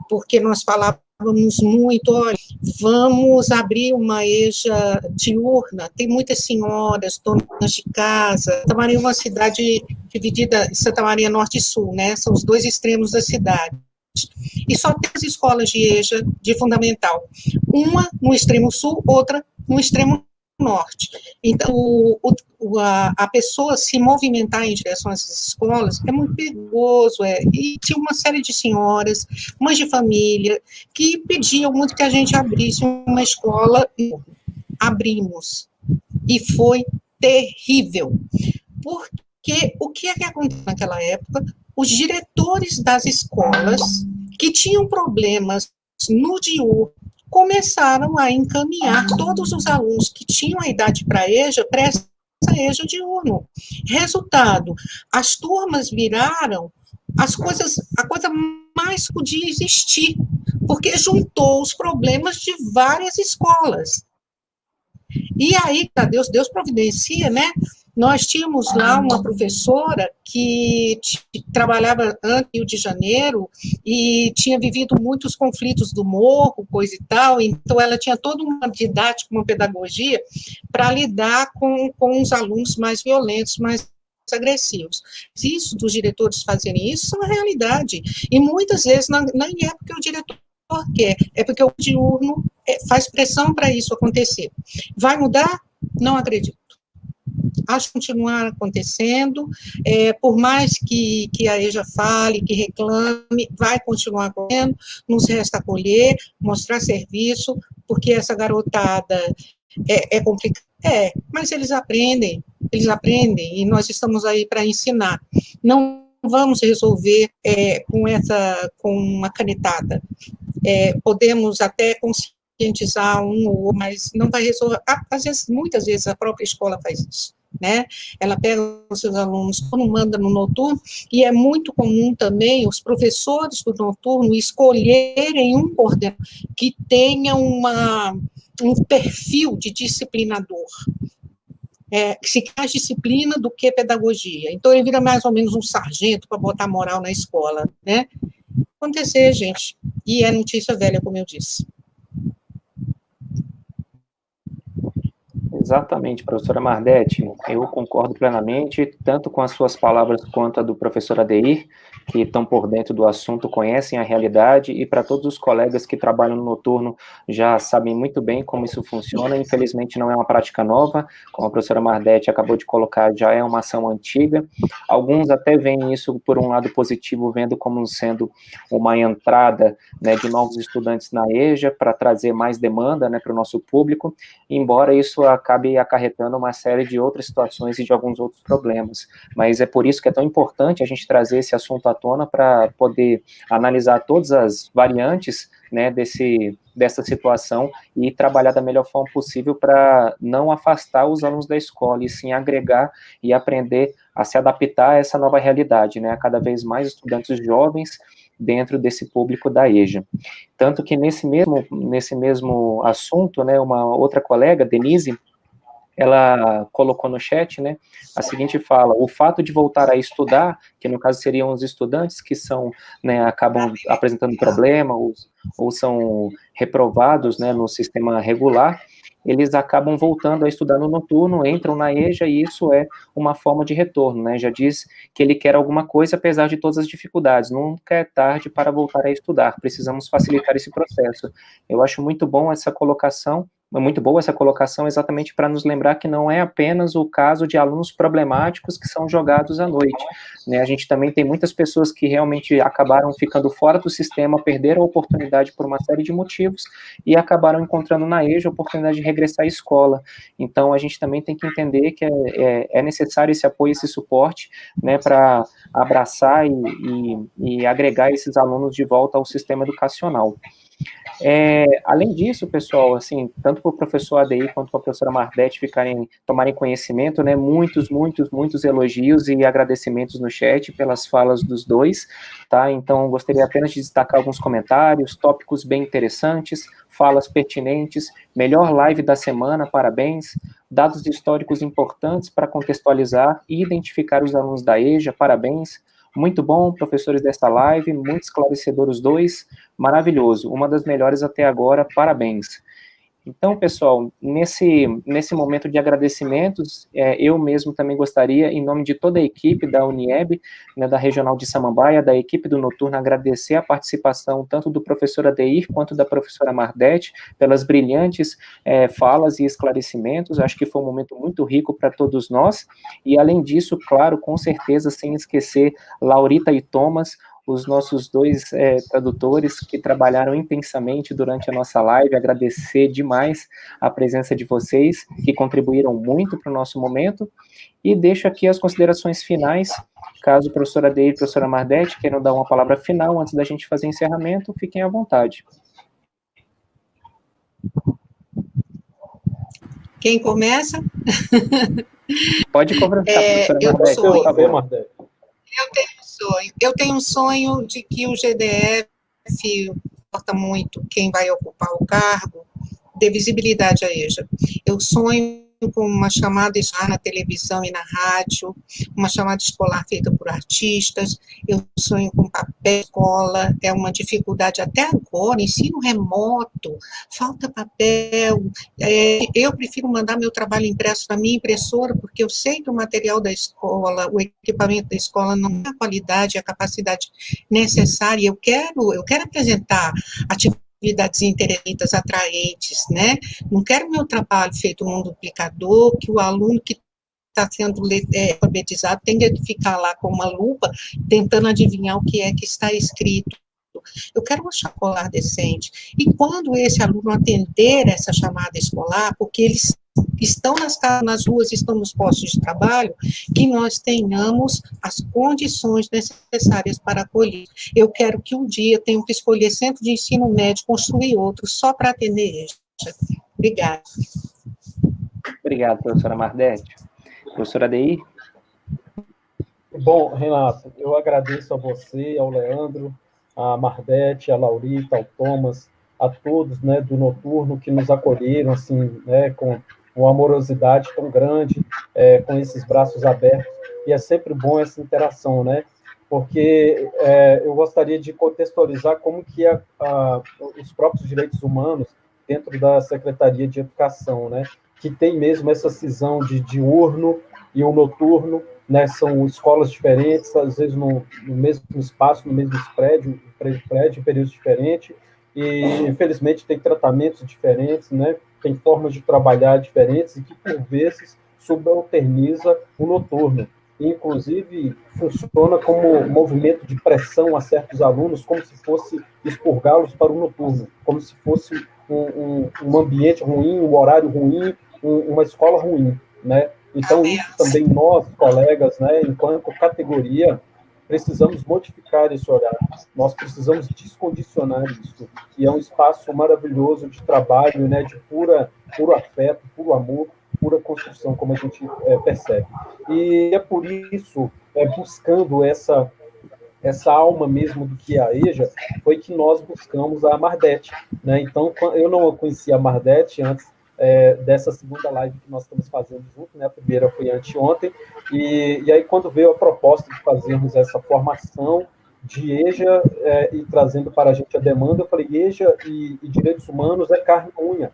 porque nós falávamos muito, olha, vamos abrir uma EJA diurna, tem muitas senhoras, donas de casa. Santa Maria é uma cidade dividida, Santa Maria Norte e Sul, né? São os dois extremos da cidade. E só tem as escolas de EJA de fundamental, uma no extremo sul, outra no extremo norte. Então, a pessoa se movimentar em direção a essas escolas é muito perigoso, e tinha uma série de senhoras, mães de família, que pediam muito que a gente abrisse uma escola, e abrimos, e foi terrível, porque o que é que aconteceu naquela época? Os diretores das escolas que tinham problemas no diurno começaram a encaminhar todos os alunos que tinham a idade para EJA para essa EJA diurno. Resultado, as turmas viraram a coisa mais podia existir, porque juntou os problemas de várias escolas. E aí, Deus providencia, né? Nós tínhamos lá uma professora que trabalhava antes no Rio de Janeiro e tinha vivido muitos conflitos do morro, coisa e tal, então ela tinha toda uma didática, uma pedagogia para lidar com os alunos mais violentos, mais agressivos. Isso dos diretores fazerem isso é uma realidade, e muitas vezes não é porque o diretor quer, é porque o diurno faz pressão para isso acontecer. Vai mudar? Não acredito. Acho que continuar acontecendo, por mais que a EJA fale, que reclame, vai continuar acontecendo, nos resta acolher, mostrar serviço, porque essa garotada é complicada, mas eles aprendem, e nós estamos aí para ensinar. Não vamos resolver com uma canetada. Podemos até conscientizar um ou outro, mas não vai resolver. Às vezes, muitas vezes, a própria escola faz isso, né? Ela pega os seus alunos, quando manda no noturno, e é muito comum também os professores do noturno escolherem um coordenador que tenha um perfil de disciplinador, que se mais disciplina do que pedagogia. Então, ele vira mais ou menos um sargento para botar moral na escola, né? Acontecer, gente, e é notícia velha, como eu disse. Exatamente, professora Mardete, eu concordo plenamente, tanto com as suas palavras quanto a do professor Adeir, que estão por dentro do assunto, conhecem a realidade, e para todos os colegas que trabalham no noturno, já sabem muito bem como isso funciona. Infelizmente não é uma prática nova, como a professora Mardete acabou de colocar, já é uma ação antiga. Alguns até veem isso por um lado positivo, vendo como sendo uma entrada, né, de novos estudantes na EJA, para trazer mais demanda, né, para o nosso público, embora isso acabe acarretando uma série de outras situações e de alguns outros problemas. Mas é por isso que é tão importante a gente trazer esse assunto à tona, para poder analisar todas as variantes, né, dessa situação e trabalhar da melhor forma possível para não afastar os alunos da escola, e sim agregar e aprender a se adaptar a essa nova realidade, né, a cada vez mais estudantes jovens dentro desse público da EJA. Tanto que nesse mesmo assunto, né, uma outra colega, Denise, ela colocou no chat, né, a seguinte fala: o fato de voltar a estudar, que no caso seriam os estudantes que são, né, acabam apresentando problema, ou são reprovados, né, no sistema regular, eles acabam voltando a estudar no noturno, entram na EJA, e isso é uma forma de retorno, né, já diz que ele quer alguma coisa, apesar de todas as dificuldades, nunca é tarde para voltar a estudar, precisamos facilitar esse processo. Eu acho muito bom essa colocação, é muito boa essa colocação, exatamente para nos lembrar que não é apenas o caso de alunos problemáticos que são jogados à noite, né? A gente também tem muitas pessoas que realmente acabaram ficando fora do sistema, perderam a oportunidade por uma série de motivos, e acabaram encontrando na EJA a oportunidade de regressar à escola. Então, a gente também tem que entender que é necessário esse apoio, esse suporte, né, para abraçar e agregar esses alunos de volta ao sistema educacional. Além disso, pessoal, assim, tanto para o professor ADI quanto para a professora Mardete tomarem conhecimento, né, muitos elogios e agradecimentos no chat pelas falas dos dois, tá? Então, gostaria apenas de destacar alguns comentários, tópicos bem interessantes, falas pertinentes, melhor live da semana, parabéns, dados históricos importantes para contextualizar e identificar os alunos da EJA, parabéns, muito bom, professores desta live, muito esclarecedor os dois, maravilhoso, uma das melhores até agora, parabéns. Então, pessoal, nesse momento de agradecimentos, eu mesmo também gostaria, em nome de toda a equipe da Unieb, né, da Regional de Samambaia, da equipe do Noturno, agradecer a participação tanto do professor Adeir quanto da professora Mardete, pelas brilhantes falas e esclarecimentos. Acho que foi um momento muito rico para todos nós, e além disso, claro, com certeza, sem esquecer Laurita e Thomas, os nossos dois tradutores que trabalharam intensamente durante a nossa live, agradecer demais a presença de vocês, que contribuíram muito para o nosso momento, e deixo aqui as considerações finais, caso a professora Adeir e a professora Mardete queiram dar uma palavra final antes da gente fazer encerramento, fiquem à vontade. Quem começa? Pode conversar, professora Mardete, por favor. Eu tenho um sonho de que o GDF, importa muito quem vai ocupar o cargo, dê visibilidade à EJA. Eu sonho com uma chamada escolar na televisão e na rádio, uma chamada escolar feita por artistas, eu sonho com papel escola, é uma dificuldade até agora, ensino remoto, falta papel, eu prefiro mandar meu trabalho impresso na minha impressora, porque eu sei que o material da escola, o equipamento da escola não tem a qualidade e a capacidade necessária, eu quero apresentar atividades interessantes, atraentes, né? Não quero meu trabalho feito num duplicador, que o aluno que está sendo alfabetizado tenha que ficar lá com uma lupa, tentando adivinhar o que é que está escrito. Eu quero uma escolar decente. E quando esse aluno atender essa chamada escolar, porque eles estão nas ruas, estão nos postos de trabalho, que nós tenhamos as condições necessárias para acolher. Eu quero que um dia tenham que escolher centro de ensino médio, construir outro, só para atender este. Obrigada. Obrigado, professora Mardete. Professora Deir? Bom, Renato, eu agradeço a você, ao Leandro, a Mardete, a Laurita, ao Thomas, a todos, né, do Noturno que nos acolheram, assim, né, com uma amorosidade tão grande, com esses braços abertos, e é sempre bom essa interação, né, porque eu gostaria de contextualizar como que os próprios direitos humanos dentro da Secretaria de Educação, né, que tem mesmo essa cisão de diurno e o noturno, né, são escolas diferentes, às vezes no mesmo espaço, no mesmo prédio, em períodos diferentes, e infelizmente tem tratamentos diferentes, né, tem formas de trabalhar diferentes, e que por vezes subalterniza o noturno. E, inclusive, funciona como movimento de pressão a certos alunos, como se fosse expurgá-los para o noturno, como se fosse um ambiente ruim, um horário ruim, uma escola ruim, né? Então, isso também nós, colegas, né, enquanto categoria, precisamos modificar esse horário. Nós precisamos descondicionar isso. E é um espaço maravilhoso de trabalho, né, de puro afeto, puro amor, pura construção, como a gente percebe. E é por isso, buscando essa alma mesmo do que é a EJA, foi que nós buscamos a Mardete, né? Então, eu não conhecia a Mardete antes dessa segunda live que nós estamos fazendo junto, né? A primeira foi anteontem, e aí quando veio a proposta de fazermos essa formação de EJA e trazendo para a gente a demanda, eu falei, EJA e direitos humanos é carne e unha.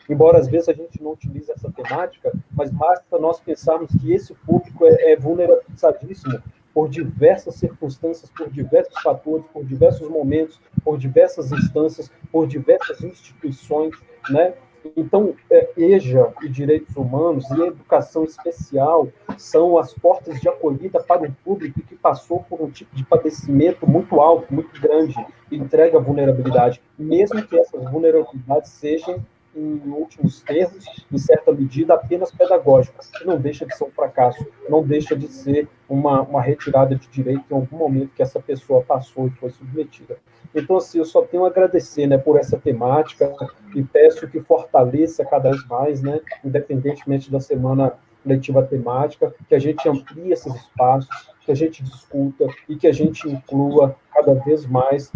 Embora às vezes a gente não utilize essa temática, mas basta nós pensarmos que esse público é vulnerabilizadíssimo por diversas circunstâncias, por diversos fatores, por diversos momentos, por diversas instâncias, por diversas instituições, né? Então, EJA e direitos humanos e educação especial são as portas de acolhida para um público que passou por um tipo de padecimento muito alto, muito grande, e entrega vulnerabilidade, mesmo que essas vulnerabilidades sejam, em últimos termos, em certa medida, apenas pedagógicas, que não deixa de ser um fracasso, não deixa de ser uma retirada de direito em algum momento que essa pessoa passou e foi submetida. Então, assim, eu só tenho a agradecer, né, por essa temática e peço que fortaleça cada vez mais, né, independentemente da semana letiva temática, que a gente amplie esses espaços, que a gente discuta e que a gente inclua cada vez mais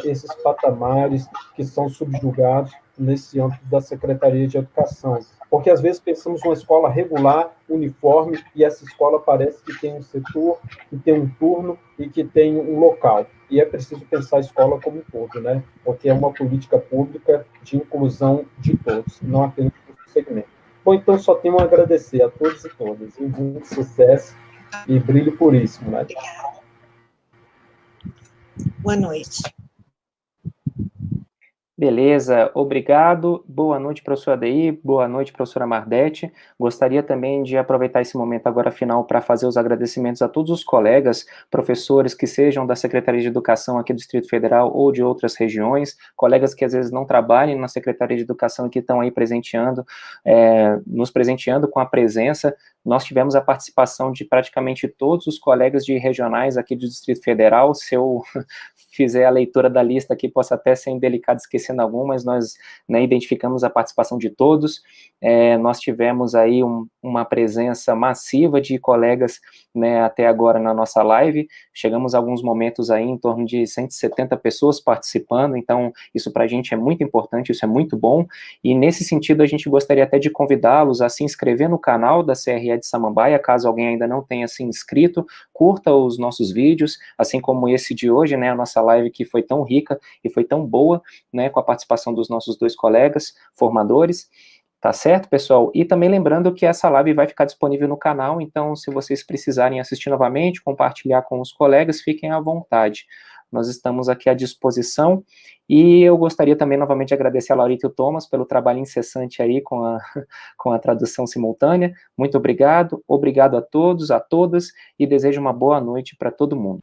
esses patamares que são subjugados nesse âmbito da Secretaria de Educação. Porque, às vezes, pensamos numa escola regular, uniforme, e essa escola parece que tem um setor, que tem um turno e que tem um local. E é preciso pensar a escola como um todo, né? Porque é uma política pública de inclusão de todos, não apenas do segmento. Bom, então, só tenho a agradecer a todos e todas. E muito sucesso e brilho puríssimo, né? Boa noite. Beleza, obrigado. Boa noite, professora Deir. Boa noite, professora Mardete. Gostaria também de aproveitar esse momento agora final para fazer os agradecimentos a todos os colegas, professores que sejam da Secretaria de Educação aqui do Distrito Federal ou de outras regiões, colegas que às vezes não trabalhem na Secretaria de Educação e que estão aí presenteando, nos presenteando com a presença nós tivemos a participação de praticamente todos os colegas de regionais aqui do Distrito Federal. Se eu fizer a leitura da lista aqui, posso até ser indelicado esquecendo algum, mas nós, né, identificamos a participação de todos. Nós tivemos aí uma presença massiva de colegas, né, até agora na nossa live. Chegamos a alguns momentos aí em torno de 170 pessoas participando, então isso para a gente é muito importante, isso é muito bom, e nesse sentido a gente gostaria até de convidá-los a se inscrever no canal da CRE de Samambaia, caso alguém ainda não tenha se inscrito, curta os nossos vídeos, assim como esse de hoje, né, a nossa live que foi tão rica e foi tão boa, né, com a participação dos nossos 2 colegas formadores. Tá certo, pessoal? E também lembrando que essa live vai ficar disponível no canal, então se vocês precisarem assistir novamente, compartilhar com os colegas, fiquem à vontade. Nós estamos aqui à disposição, e eu gostaria também novamente de agradecer a Laurita e o Thomas pelo trabalho incessante aí com a tradução simultânea. Muito obrigado a todos, a todas, e desejo uma boa noite para todo mundo.